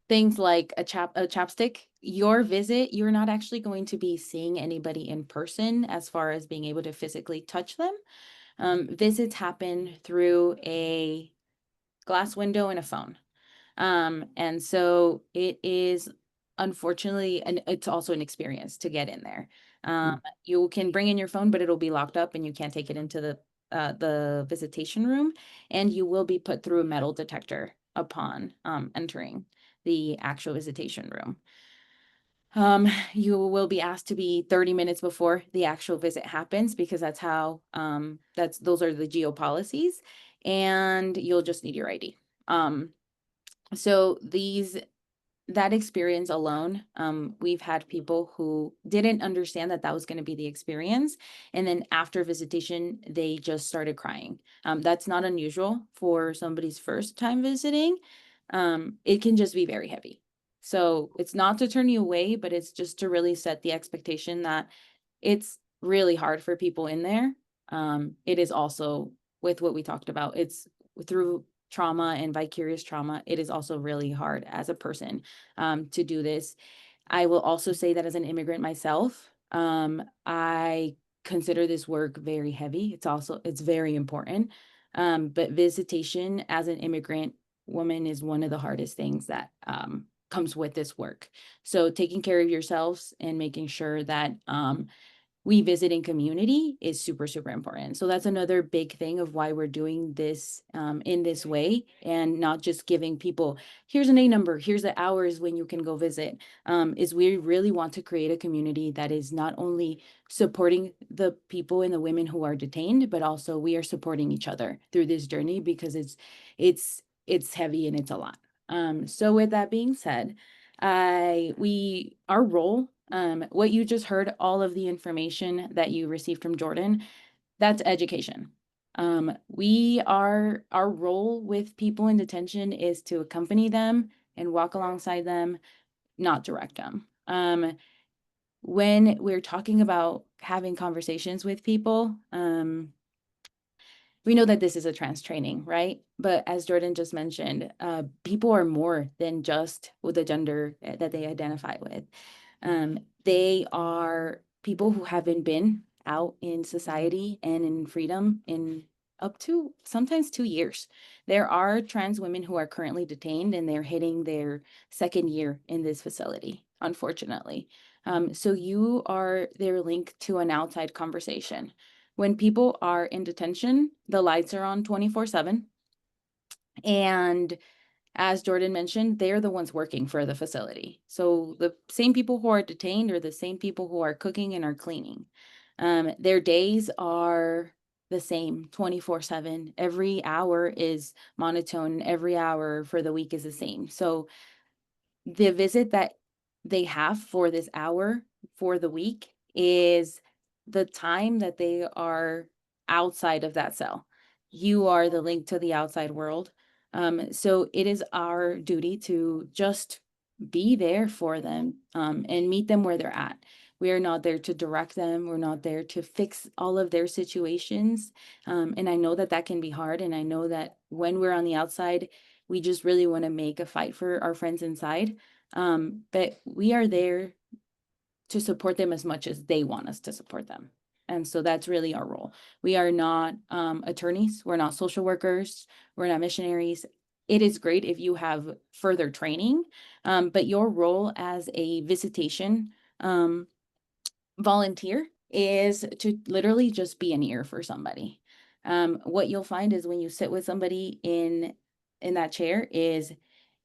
Things like a chapstick, your visit, you're not actually going to be seeing anybody in person as far as being able to physically touch them. Visits happen through a glass window and a phone. And so it is unfortunately, and it's also an experience to get in there. You can bring in your phone, but it'll be locked up and you can't take it into the visitation room, and you will be put through a metal detector upon entering the actual visitation room. You will be asked to be 30 minutes before the actual visit happens because that's how, those are the GEO policies, and you'll just need your ID. So that experience alone, we've had people who didn't understand that that was going to be the experience. And then after visitation, they just started crying. That's not unusual for somebody's first time visiting. It can just be very heavy. So it's not to turn you away, but it's just to really set the expectation that it's really hard for people in there. It is also with what we talked about, it's through trauma and vicarious trauma. It is also really hard as a person to do this. I will also say that as an immigrant myself, I consider this work very heavy. It's very important. But visitation as an immigrant woman is one of the hardest things that comes with this work. So taking care of yourselves and making sure that we visit in community is super, super important. So that's another big thing of why we're doing this in this way, and not just giving people, here's an A number, here's the hours when you can go visit, is we really want to create a community that is not only supporting the people and the women who are detained, but also we are supporting each other through this journey because it's heavy and it's a lot. So with that being said, our role, what you just heard, all of the information that you received from Jordan, that's education. Our role with people in detention is to accompany them and walk alongside them, not direct them. When we're talking about having conversations with people, we know that this is a trans training, right? But as Jordan just mentioned, people are more than just with the gender that they identify with. They are people who haven't been out in society and in freedom in up to sometimes 2 years. There are trans women who are currently detained and they're hitting their second year in this facility, unfortunately. So they're linked to an outside conversation. When people are in detention, the lights are on 24/7. And as Jordan mentioned, they're the ones working for the facility. So the same people who are detained are the same people who are cooking and are cleaning. Their days are the same 24/7. Every hour is monotone. Every hour for the week is the same. So the visit that they have for this hour for the week is the time that they are outside of that cell. You are the link to the outside world. So it is our duty to just be there for them and meet them where they're at. We are not there to direct them. We're not there to fix all of their situations. And I know that that can be hard. And I know that when we're on the outside, we just really want to make a fight for our friends inside. But we are there to support them as much as they want us to support them. And so that's really our role. We are not attorneys, we're not social workers, we're not missionaries. It is great if you have further training, but your role as a visitation volunteer is to literally just be an ear for somebody. What you'll find is when you sit with somebody in that chair is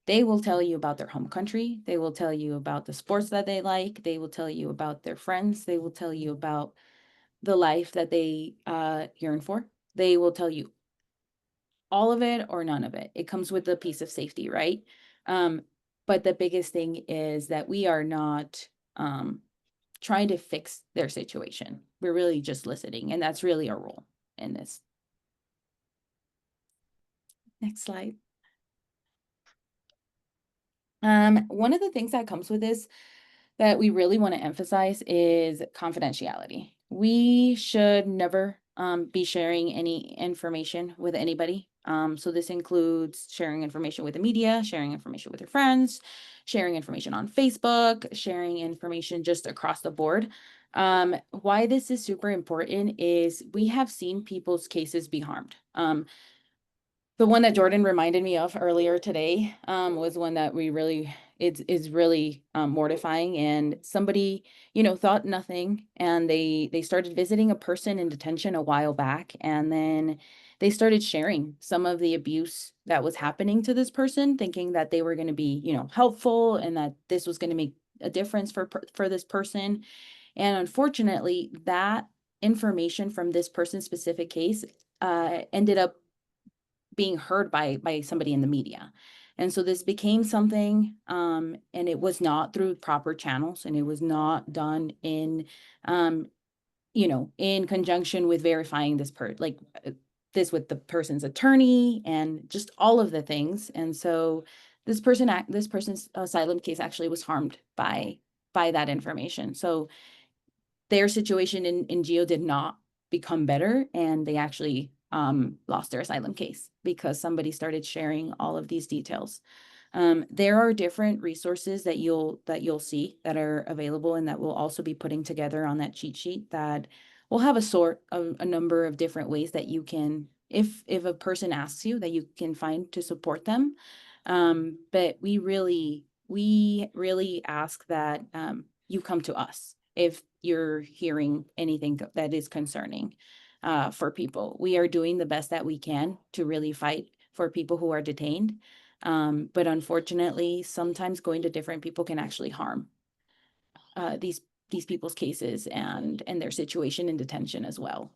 they will tell you about their home country. They will tell you about the sports that they like. They will tell you about their friends. They will tell you about the life that they yearn for. They will tell you all of it or none of it. It comes with a piece of safety, right? But the biggest thing is that we are not trying to fix their situation. We're really just listening, and that's really our role in this. Next slide. One of the things that comes with this that we really want to emphasize is confidentiality. We should never be sharing any information with anybody. So this includes sharing information with the media, sharing information with your friends, sharing information on Facebook, sharing information just across the board. Why this is super important is we have seen people's cases be harmed. The one that Jordan reminded me of earlier today was one that we really, it's really mortifying. And somebody, thought nothing, and they started visiting a person in detention a while back, and then they started sharing some of the abuse that was happening to this person, thinking that they were going to be, helpful, and that this was going to make a difference for this person. And unfortunately, that information from this person's specific case ended up being heard by somebody in the media. And so this became something, and it was not through proper channels, and it was not done in, in conjunction with verifying this this with the person's attorney and just all of the things. And so this person's asylum case actually was harmed by that information. So their situation in Geo did not become better, and they actually lost their asylum case because somebody started sharing all of these details. There are different resources that you'll see that are available, and that we'll also be putting together on that cheat sheet that will have a number of different ways that you can, if a person asks you, that you can find to support them. But we really ask that you come to us if you're hearing anything that is concerning for people. We are doing the best that we can to really fight for people who are detained. But unfortunately, sometimes going to different people can actually harm these people's cases and their situation in detention as well.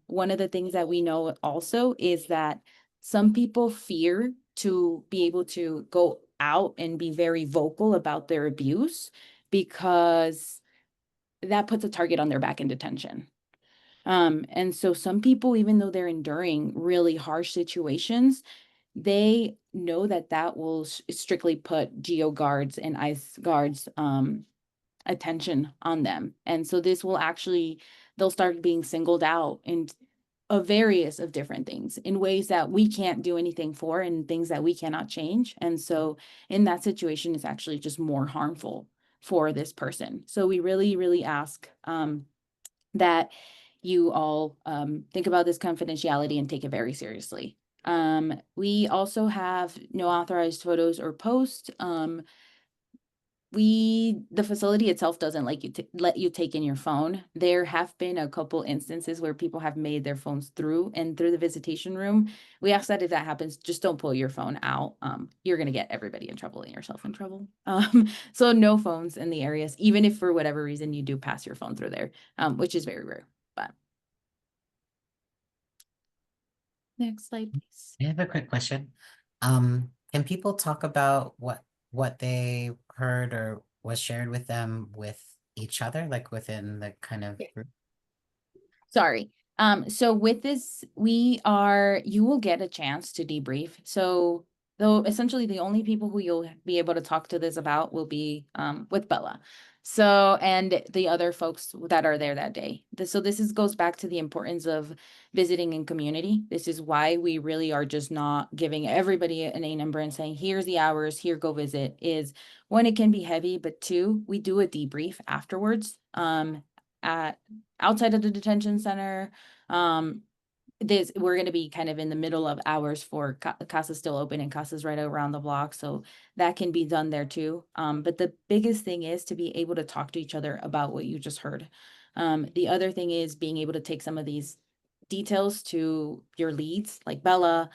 One of the things that we know also is that some people fear to be able to go out and be very vocal about their abuse because that puts a target on their back in detention. And so some people, even though they're enduring really harsh situations, they know that will strictly put geo guards and ICE guards attention on them. And so this will actually, they'll start being singled out in a various of different things in ways that we can't do anything for, and things that we cannot change. And so in that situation, it's actually just more harmful for this person. So we really ask that you all think about this confidentiality and take it very seriously. We also have no authorized photos or posts. The facility itself doesn't like let you take in your phone. There have been a couple instances where people have made their phones through the visitation room. We ask that if that happens, just don't pull your phone out. You're gonna get everybody in trouble and yourself in trouble. So no phones in the areas, even if for whatever reason you do pass your phone through there, which is very rare. But next slide, please. I have a quick question. Can people talk about what they heard or was shared with them with each other, like within the kind of group? Sorry. So with this, you will get a chance to debrief. So though essentially the only people who you'll be able to talk to this about will be with Bella. So, and the other folks that are there that day. So this goes back to the importance of visiting in community. This is why we really are just not giving everybody an A number and saying, here's the hours, here, go visit. Is one, it can be heavy, but two, we do a debrief afterwards. at outside of the detention center. We're going to be kind of in the middle of hours for Casa's still open, and Casa's right around the block, so that can be done there too. But the biggest thing is to be able to talk to each other about what you just heard. The other thing is being able to take some of these details to your leads, like Bella.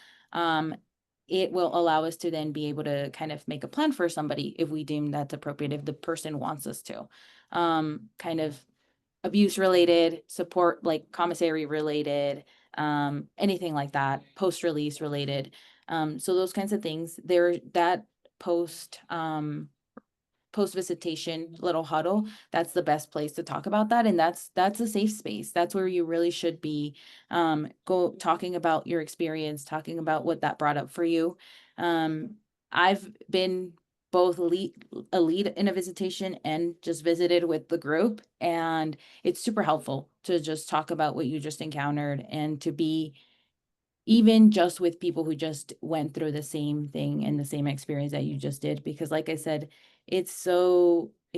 It will allow us to then be able to kind of make a plan for somebody if we deem that's appropriate, if the person wants us to. Kind of abuse related, support, like commissary related, anything like that, post release related. So those kinds of things, that post visitation little huddle, that's the best place to talk about that. And that's a safe space. That's where you really should be talking about your experience, talking about what that brought up for you. I've been both a lead in a visitation and just visited with the group, and it's super helpful to just talk about what you just encountered, and to be even just with people who just went through the same thing and the same experience that you just did. Because like I said, it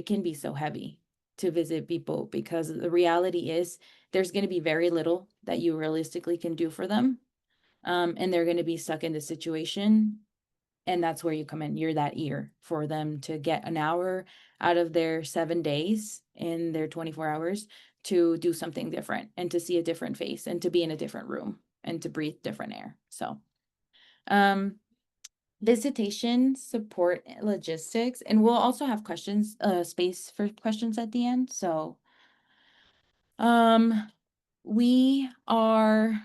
can be so heavy to visit people, because the reality is there's going to be very little that you realistically can do for them. And they're going to be stuck in the situation. And that's where you come in. You're that ear for them to get an hour out of their 7 days in their 24 hours to do something different, and to see a different face, and to be in a different room, and to breathe different air. So, visitation support logistics, and we'll also have questions, space for questions at the end. So, we are,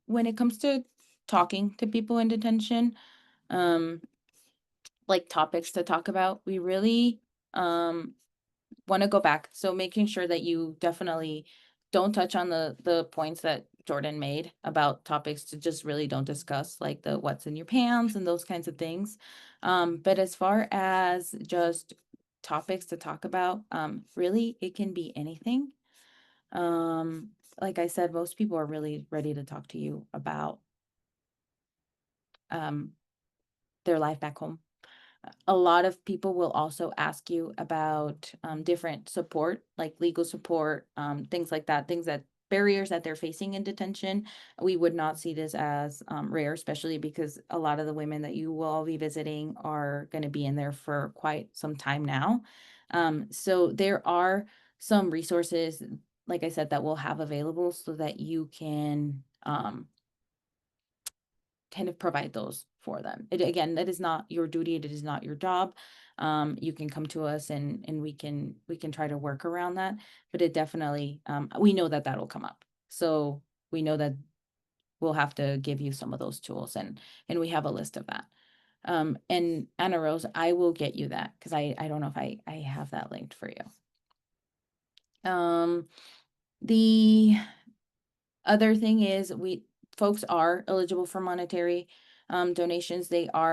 when it comes to talking to people in detention, like topics to talk about, we really want to go back. So making sure that you definitely don't touch on the points that Jordan made about topics to just really don't discuss, like the what's in your pants and those kinds of things. But as far as just topics to talk about, really it can be anything. Like I said, most people are really ready to talk to you about their life back home. A lot of people will also ask you about different support, like legal support, things like that, barriers that they're facing in detention. We would not see this as rare, especially because a lot of the women that you will all be visiting are going to be in there for quite some time now. So there are some resources, like I said, that we'll have available so that you can kind of provide those for them. Again, that is not your duty. It is not your job. You can come to us and we can try to work around that, but it definitely, we know that that'll come up. So we know that we'll have to give you some of those tools, and we have a list of that. And Anna Rose, I will get you that, because I don't know if I have that linked for you. The other thing is folks are eligible for monetary donations.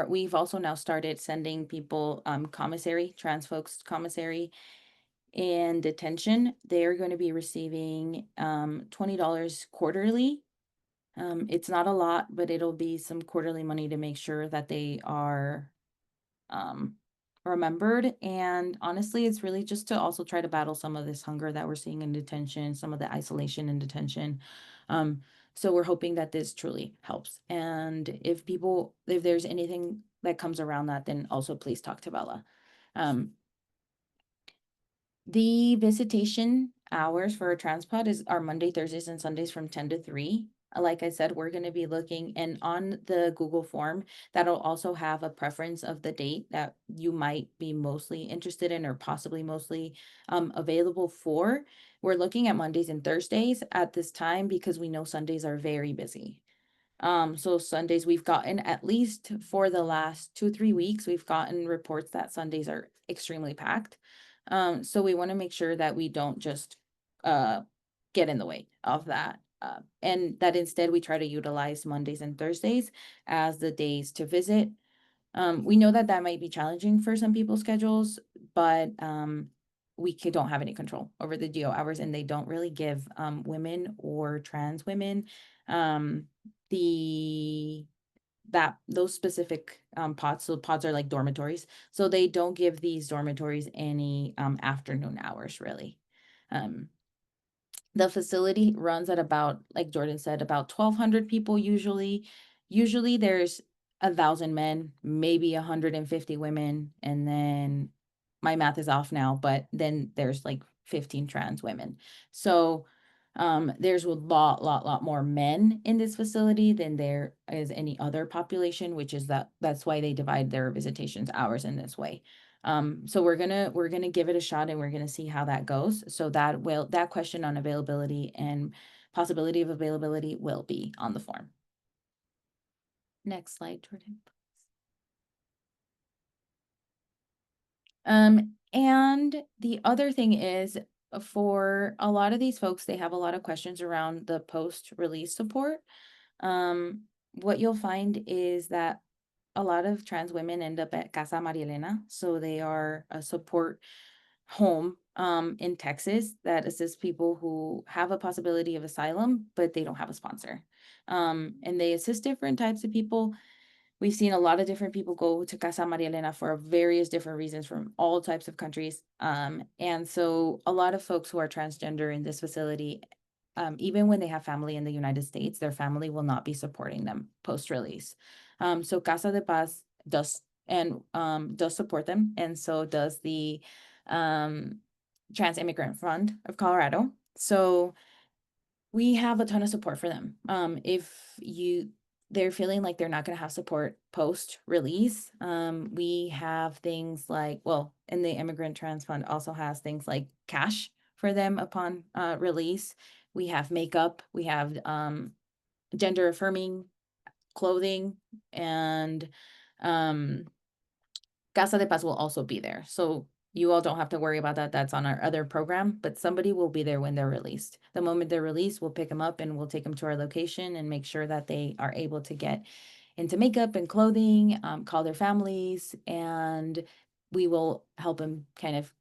We've also now started sending people commissary, trans folks commissary and detention. They're going to be receiving $20 quarterly. It's not a lot, but it'll be some quarterly money to make sure that they are remembered. And honestly, it's really just to also try to battle some of this hunger that we're seeing in detention, some of the isolation in detention. So we're hoping that this truly helps. And if there's anything that comes around that, then also please talk to Bella. The visitation hours for a transpod are Monday, Thursdays, and Sundays from 10 to 3. Like I said, we're going to be looking, and on the Google form, that'll also have a preference of the date that you might be mostly interested in, or possibly mostly available for. We're looking at Mondays and Thursdays at this time, because we know Sundays are very busy. So Sundays, we've gotten, at least for the last 2-3 weeks, we've gotten reports that Sundays are extremely packed. So we want to make sure that we don't just get in the way of that. And that instead we try to utilize Mondays and Thursdays as the days to visit. We know that that might be challenging for some people's schedules, but we don't have any control over the DO hours, and they don't really give women or trans women those specific pods. So pods are like dormitories. So they don't give these dormitories any afternoon hours, really. The facility runs at about, like Jordan said, about 1,200 people usually. Usually there's 1,000 men, maybe 150 women, and then my math is off now, but then there's like 15 trans women. So there's a lot more men in this facility than there is any other population, which is that's why they divide their visitations hours in this way. So we're gonna give it a shot and we're gonna see how that goes. So that question on availability and possibility of availability will be on the form. Next slide, Jordan. And the other thing is, for a lot of these folks, they have a lot of questions around the post-release support. What you'll find is that a lot of trans women end up at Casa Maria Elena, so they are a support home in Texas that assists people who have a possibility of asylum, but they don't have a sponsor. And they assist different types of people. We've seen a lot of different people go to Casa Maria Elena for various different reasons from all types of countries. And so a lot of folks who are transgender in this facility, even when they have family in the United States, their family will not be supporting them post-release. So Casa de Paz does support them, and so does the Trans Immigrant Fund of Colorado. So we have a ton of support for them. If they're feeling like they're not going to have support post release, we have things like, well, and the Immigrant Trans Fund also has things like cash for them upon release. We have makeup, we have gender affirming clothing, and Casa de Paz will also be there. So you all don't have to worry about that. That's on our other program, but somebody will be there when they're released. The moment they're released, we'll pick them up and we'll take them to our location and make sure that they are able to get into makeup and clothing, call their families, and we will help them kind of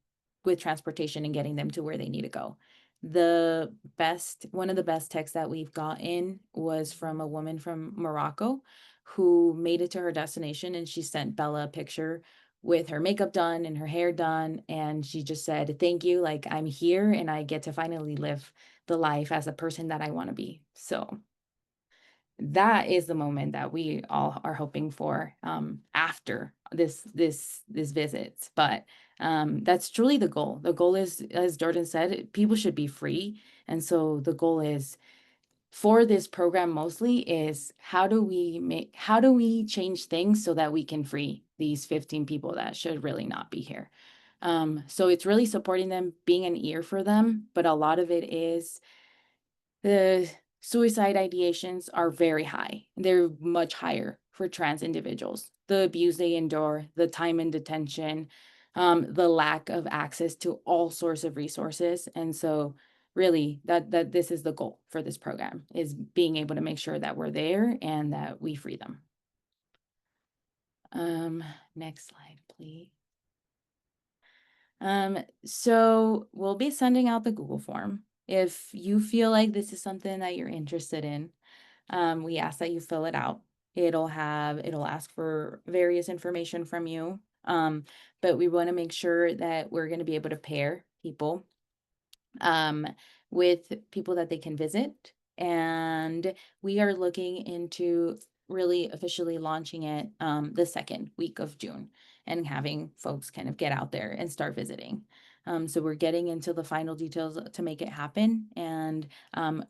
with transportation and getting them to where they need to go. One of the best texts that we've gotten was from a woman from Morocco who made it to her destination, and she sent Bella a picture with her makeup done and her hair done, and she just said, thank you, like I'm here and I get to finally live the life as a person that I want to be. So that is the moment that we all are hoping for after this visit. But that's truly the goal. The goal is, as Jordan said, people should be free. And so the goal is, for this program mostly, is how do we change things so that we can free these 15 people that should really not be here. So it's really supporting them, being an ear for them, but a lot of it is the suicide ideations are very high. They're much higher for trans individuals. The abuse they endure, the time in detention, the lack of access to all sorts of resources. And so really that this is the goal for this program, is being able to make sure that we're there and that we free them. Next slide, please. So we'll be sending out the Google form. If you feel like this is something that you're interested in, we ask that you fill it out. It'll ask for various information from you. But we want to make sure that we're going to be able to pair people with people that they can visit. And we are looking into really officially launching it the second week of June and having folks kind of get out there and start visiting. So we're getting into the final details to make it happen. And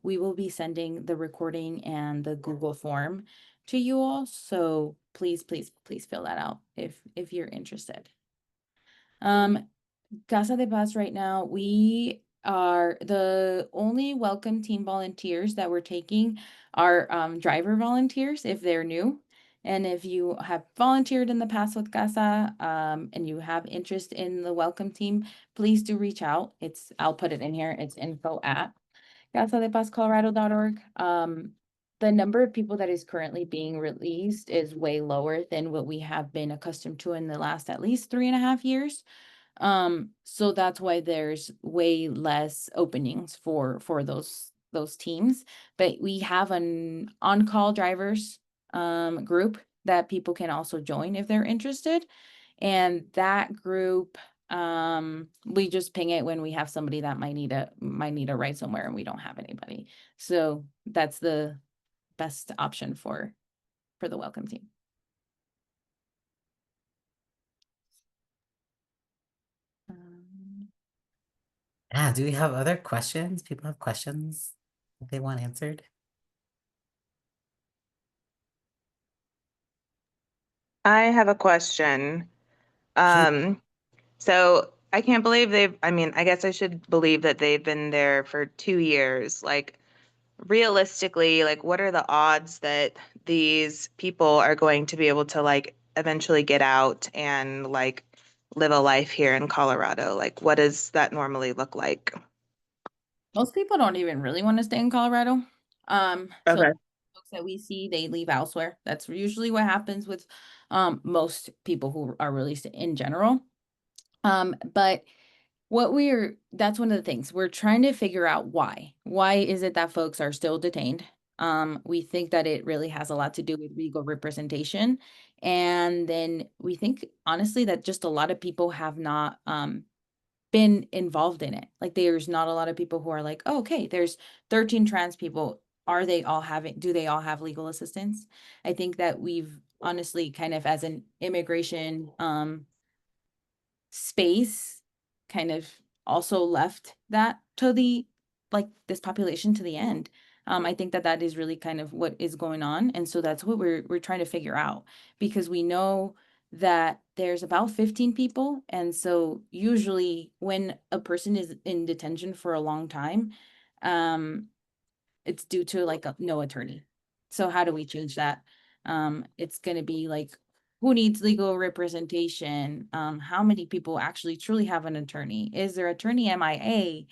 we will be sending the recording and the Google form to you all. So please, please, please fill that out if you're interested. Casa de Paz right now, we are the only welcome team volunteers that we're taking are driver volunteers if they're new. And if you have volunteered in the past with Casa and you have interest in the welcome team, please do reach out. I'll put it in here. It's info@casadepazcolorado.org. The number of people that is currently being released is way lower than what we have been accustomed to in the last at least 3.5 years. So that's why there's way less openings for those teams. But we have an on-call drivers group that people can also join if they're interested. And that group We just ping it when we have somebody that might need a ride somewhere and we don't have anybody. So that's the best option for the welcome team. Yeah, do we have other questions? People have questions that they want answered? I have a question. Shoot. So I can't believe I mean, I guess I should believe that they've been there for 2 years. Like, realistically, like, what are the odds that these people are going to be able to, like, eventually get out and, like, live a life here in Colorado? Like, what does that normally look like? Most people don't even really want to stay in Colorado. So Okay. folks that we see, they leave elsewhere. That's usually what happens with most people who are released in general. But that's one of the things we're trying to figure out why. Why is it that folks are still detained? We think that it really has a lot to do with legal representation. And then we think honestly that just a lot of people have not been involved in it. Like there's not a lot of people who are like, oh, okay, there's 13 trans people. Do they all have legal assistance? I think that we've honestly kind of as an immigration space kind of also left that to this population to the end. I think that is really kind of what is going on. And so that's what we're trying to figure out, because we know that there's about 15 people. And so usually when a person is in detention for a long time, it's due to no attorney. So how do we change that? It's going to be like, who needs legal representation? How many people actually truly have an attorney? Is their attorney MIA?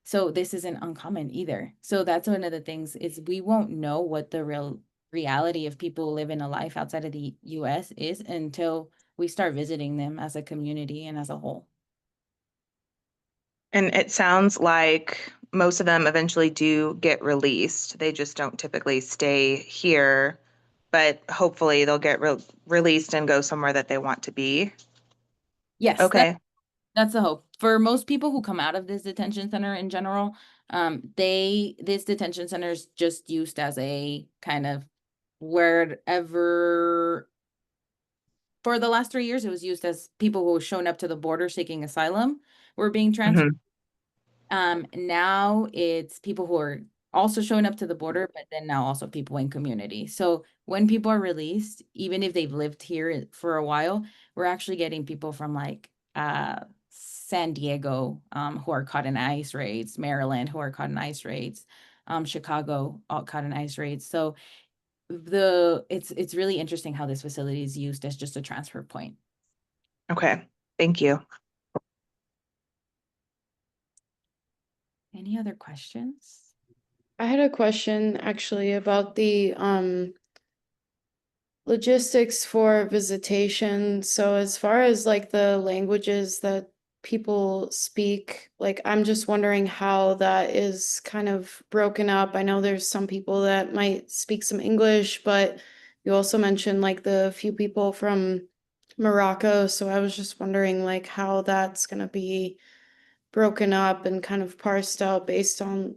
So this isn't uncommon either. So that's one of the things is we won't know what the real reality of people living a life outside of the US is until we start visiting them as a community and as a whole. And it sounds like most of them eventually do get released. They just don't typically stay here, but hopefully they'll get released and go somewhere that they want to be. Yes, Okay. that's the hope. For most people who come out of this detention center in general, this detention center is just used as a kind of wherever. For the last 3 years, it was used as people who were showing up to the border seeking asylum were being transferred. Now it's people who are also showing up to the border, but then now also people in community. So when people are released, even if they've lived here for a while, we're actually getting people from San Diego, who are caught in ICE raids, Maryland, who are caught in ICE raids, Chicago, all caught in ICE raids. So it's really interesting how this facility is used as just a transfer point. Okay. Thank you. Any other questions? I had a question actually about the logistics for visitation. So as far as like the languages that people speak, like I'm just wondering how that is kind of broken up. I know there's some people that might speak some English, but you also mentioned like the few people from Morocco. So I was just wondering like how that's going to be broken up and kind of parsed out based on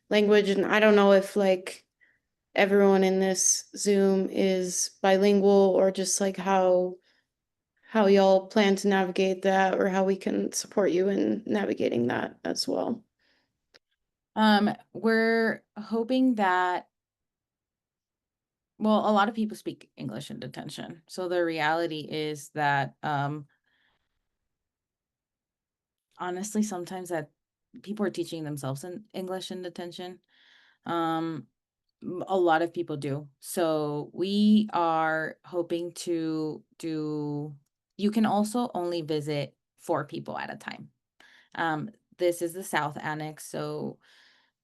language. And I don't know if like everyone in this Zoom is bilingual or just like how y'all plan to navigate that or how we can support you in navigating that as well. We're hoping that, well, a lot of people speak English in detention. So the reality is that honestly, sometimes that people are teaching themselves in English in detention. A lot of people do. So we are hoping to do, you can also only visit 4 people at a time. This is the South Annex. So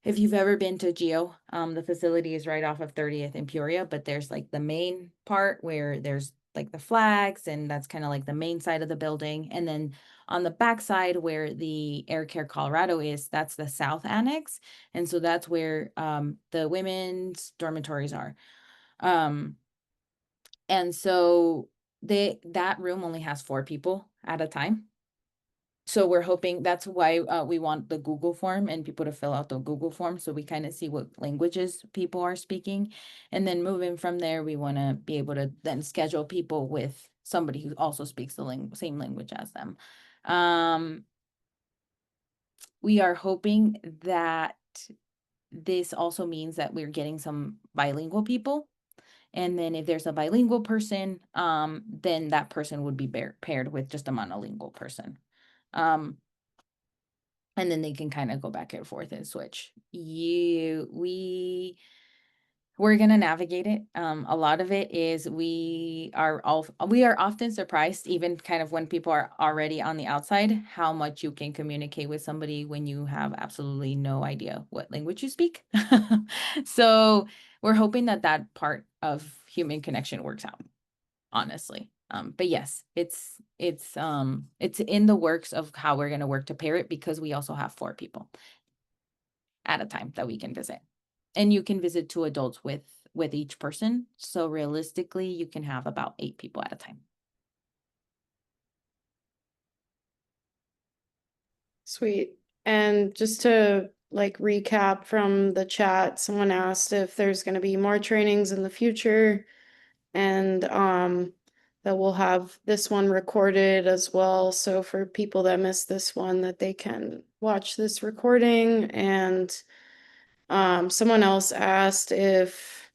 if you've ever been to Geo, the facility is right off of 30th in Peoria, but there's like the main part where there's like the flags, and that's kind of like the main side of the building. And then on the back side where the Air Care Colorado is, that's the South Annex. And so that's where the women's dormitories are. And so that room only has 4 people at a time. So we're hoping that's why we want the Google form and people to fill out the Google form so we kind of see what languages people are speaking. And then moving from there, we want to be able to then schedule people with somebody who also speaks the same language as them. We are hoping that this also means that we're getting some bilingual people. And then if there's a bilingual person, then that person would be paired with just a monolingual person. And then they can kind of go back and forth and switch. We're gonna navigate it. A lot of it is we are often surprised, even kind of when people are already on the outside, how much you can communicate with somebody when you have absolutely no idea what language you speak. So we're hoping that that part of human connection works out, honestly. But yes, it's in the works of how we're gonna work to pair it, because we also have 4 people at a time that we can visit. And you can visit 2 adults with each person. So realistically, you can have about 8 people at a time. Sweet. And just to like recap from the chat, someone asked if there's going to be more trainings in the future, and that we'll have this one recorded as well. So for people that missed this one, that they can watch this recording. And someone else asked if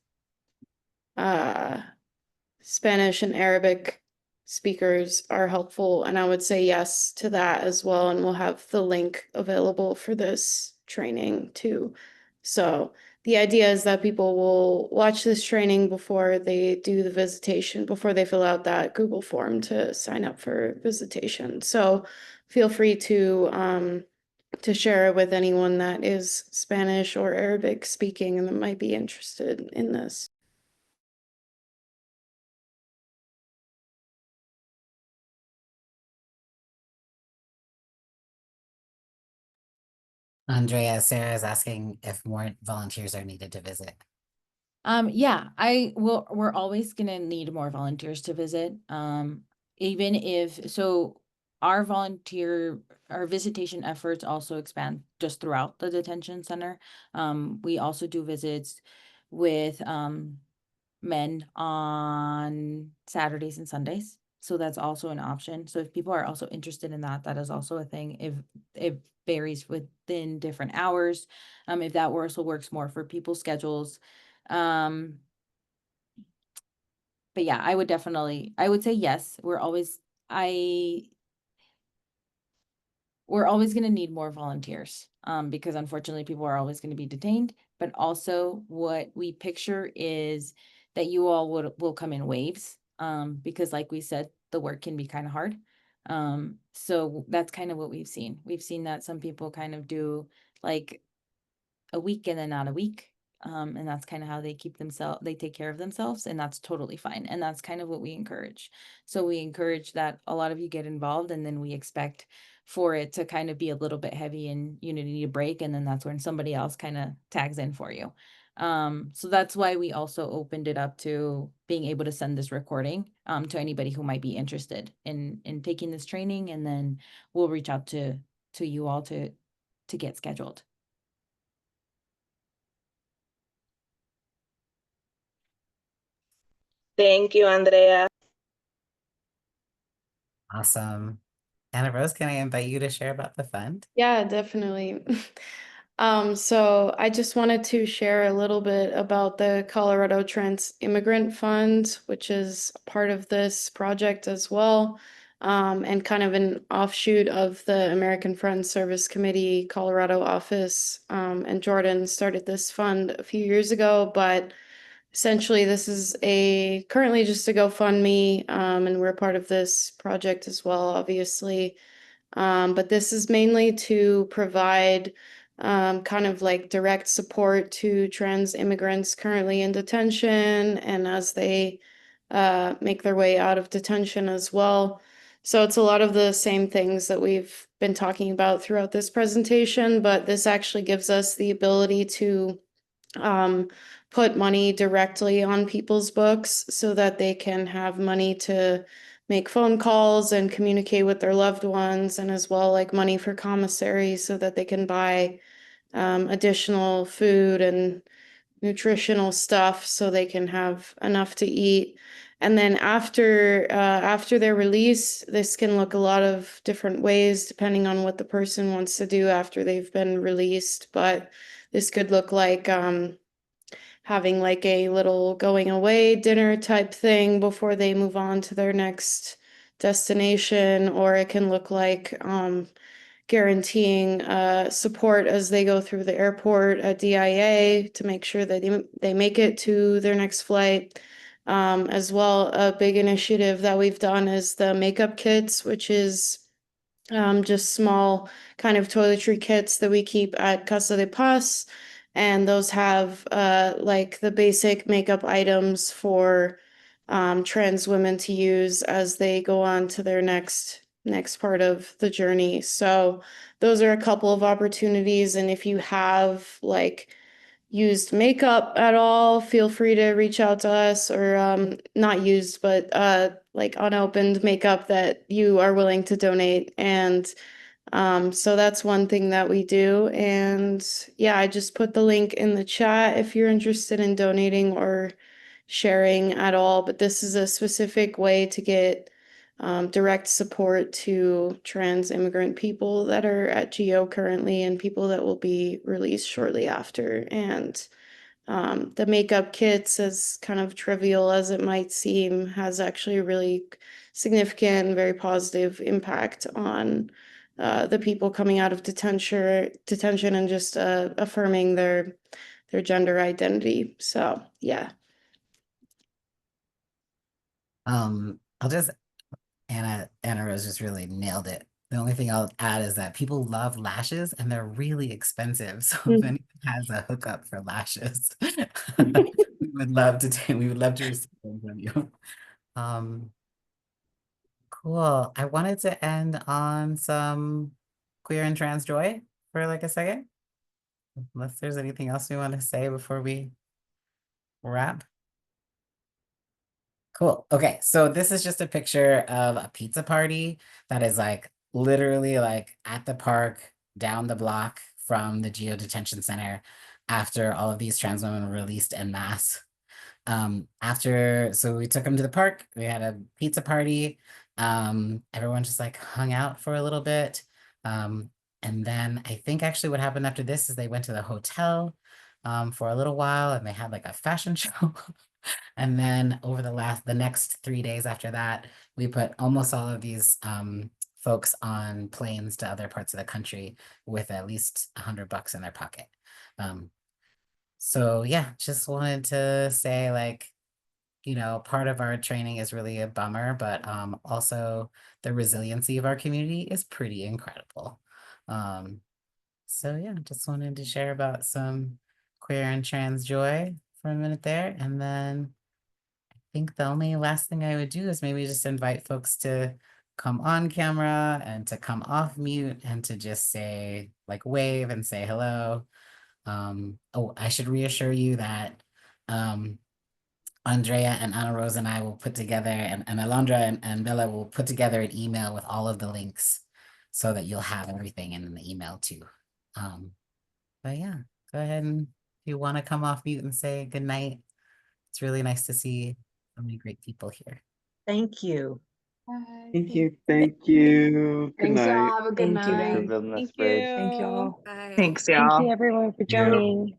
Spanish and Arabic speakers are helpful, and I would say yes to that as well, and we'll have the link available for this training too. So the idea is that people will watch this training before they do the visitation, before they fill out that Google form to sign up for visitation. So feel free to share it with anyone that is Spanish or Arabic speaking and that might be interested in this. Andrea, Sarah is asking if more volunteers are needed to visit. Yeah, we're always gonna need more volunteers to visit. Even if, so our visitation efforts also expand just throughout the detention center. We also do visits with men on Saturdays and Sundays. So that's also an option. So if people are also interested in that, that is also a thing. If it varies within different hours, if that also works more for people's schedules. But yeah, I would say yes. We're always going to need more volunteers, because unfortunately people are always going to be detained. But also what we picture is that you all will come in waves, because like we said, the work can be kind of hard. So that's kind of what we've seen. We've seen that some people kind of do like a week and then not a week. And that's kind of how they take care of themselves, and that's totally fine. And that's kind of what we encourage. So we encourage that a lot of you get involved, and then we expect for it to kind of be a little bit heavy and you need a break. And then that's when somebody else kind of tags in for you. So that's why we also opened it up to being able to send this recording to anybody who might be interested in taking this training, and then we'll reach out to you all to get scheduled. Thank you, Andrea. Awesome. Anna Rose, can I invite you to share about the fund? Yeah, definitely. So I just wanted to share a little bit about the Colorado Trans Immigrant Fund, which is part of this project as well, and kind of an offshoot of the American Friends Service Committee Colorado office. And Jordan started this fund a few years ago, but essentially this is currently just a GoFundMe, and we're part of this project as well, obviously. But this is mainly to provide kind of like direct support to trans immigrants currently in detention and as they make their way out of detention as well. So it's a lot of the same things that we've been talking about throughout this presentation, but this actually gives us the ability to put money directly on people's books so that they can have money to make phone calls and communicate with their loved ones, and as well like money for commissary so that they can buy additional food and nutritional stuff so they can have enough to eat. And then after their release, this can look a lot of different ways depending on what the person wants to do after they've been released. But this could look like having like a little going away dinner type thing before they move on to their next destination, or it can look like guaranteeing support as they go through the airport at DIA to make sure that they make it to their next flight. As well, a big initiative that we've done is the makeup kits, which is just small kind of toiletry kits that we keep at Casa de Paz. And those have like the basic makeup items for trans women to use as they go on to their next part of the journey. So those are a couple of opportunities. And if you have like used makeup at all, feel free to reach out to us, or not used, but like unopened makeup that you are willing to donate. And so that's one thing that we do. And yeah, I just put the link in the chat if you're interested in donating or sharing at all. But this is a specific way to get direct support to trans immigrant people that are at GEO currently and people that will be released shortly after. And the makeup kits, as kind of trivial as it might seem, has actually a really significant and very positive impact on the people coming out of detention and just affirming their gender identity. So yeah. I'll just Anna Rose just really nailed it. The only thing I'll add is that people love lashes and they're really expensive. So if anyone has a hookup for lashes, we would love to receive them from you. Cool. I wanted to end on some queer and trans joy for like a second. Unless there's anything else we want to say before we wrap. Cool. Okay, so this is just a picture of a pizza party that is like literally like at the park down the block from the Geo Detention Center after all of these trans women were released en masse. So we took them to the park, we had a pizza party. Everyone just like hung out for a little bit. And then I think actually what happened after this is they went to the hotel for a little while and they had like a fashion show. And then over the next 3 days after that, we put almost all of these folks on planes to other parts of the country with at least $100 in their pocket. So yeah, just wanted to say like, part of our training is really a bummer, but also the resiliency of our community is pretty incredible. So yeah, just wanted to share about some queer and trans joy for a minute there. And then I think the only last thing I would do is maybe just invite folks to come on camera and to come off mute and to just say like wave and say hello. Oh, I should reassure you that Andrea and Anna Rose and I will put together, and Alondra and Bella will put together an email with all of the links so that you'll have everything in the email too. But yeah, go ahead and if you want to come off mute and say good night. It's really nice to see so many great people here. Thank you. Thank you. Thank you. Good Thanks, y'all. night. Have a good Thank Thanks for night. building this Thank bridge. Thank you. y'all. Thanks, Thank y'all. you, everyone, for Yeah. joining.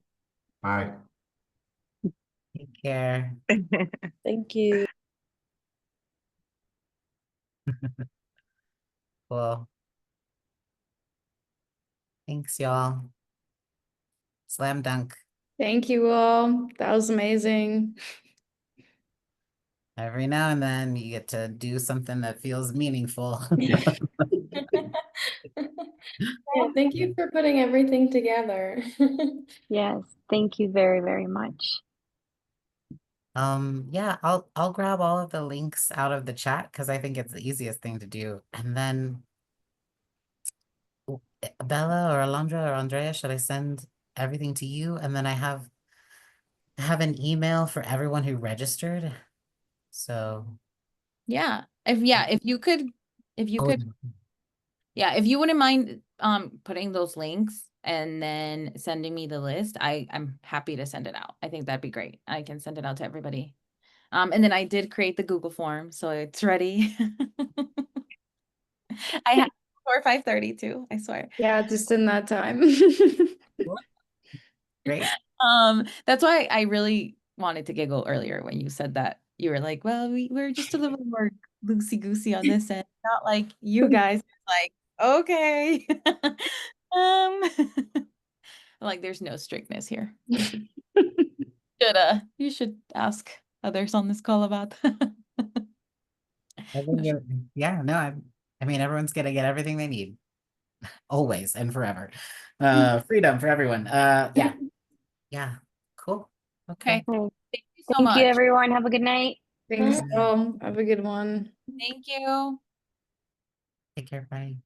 Bye. Take care. Thank you. Cool. Thanks, y'all. Slam dunk. Thank you all. That was amazing. Every now and then you get to do something that feels meaningful. Yeah, thank you for putting everything together. Yes, thank you very, very much. Yeah, I'll grab all of the links out of the chat because I think it's the easiest thing to do. And then Bella or Alondra or Andrea, should I send everything to you? And then I have an email for everyone who registered. So Yeah. If you could, Oh, yeah, if you wouldn't mind putting those links and then sending me the list, I'm happy to send it out. I think that'd be great. I can send it out to everybody. And then I did create the Google form, so it's ready. I have before 5:30 too, I swear. Yeah, just in that time. great. That's why I really wanted to giggle earlier when you said that. You were like, well, we're just a little more loosey-goosey on this end, not like you guys. Like, okay. Um, like there's no strictness here. You should ask others on this call about that. Yeah, no, I mean, everyone's gonna get everything they need, always and forever. Freedom for everyone. Yeah, cool. Okay. Okay. Okay. Thank you so Thank you, much. everyone. Have a good night. Thanks, all. Have a good one. Thank you. Take care. Bye.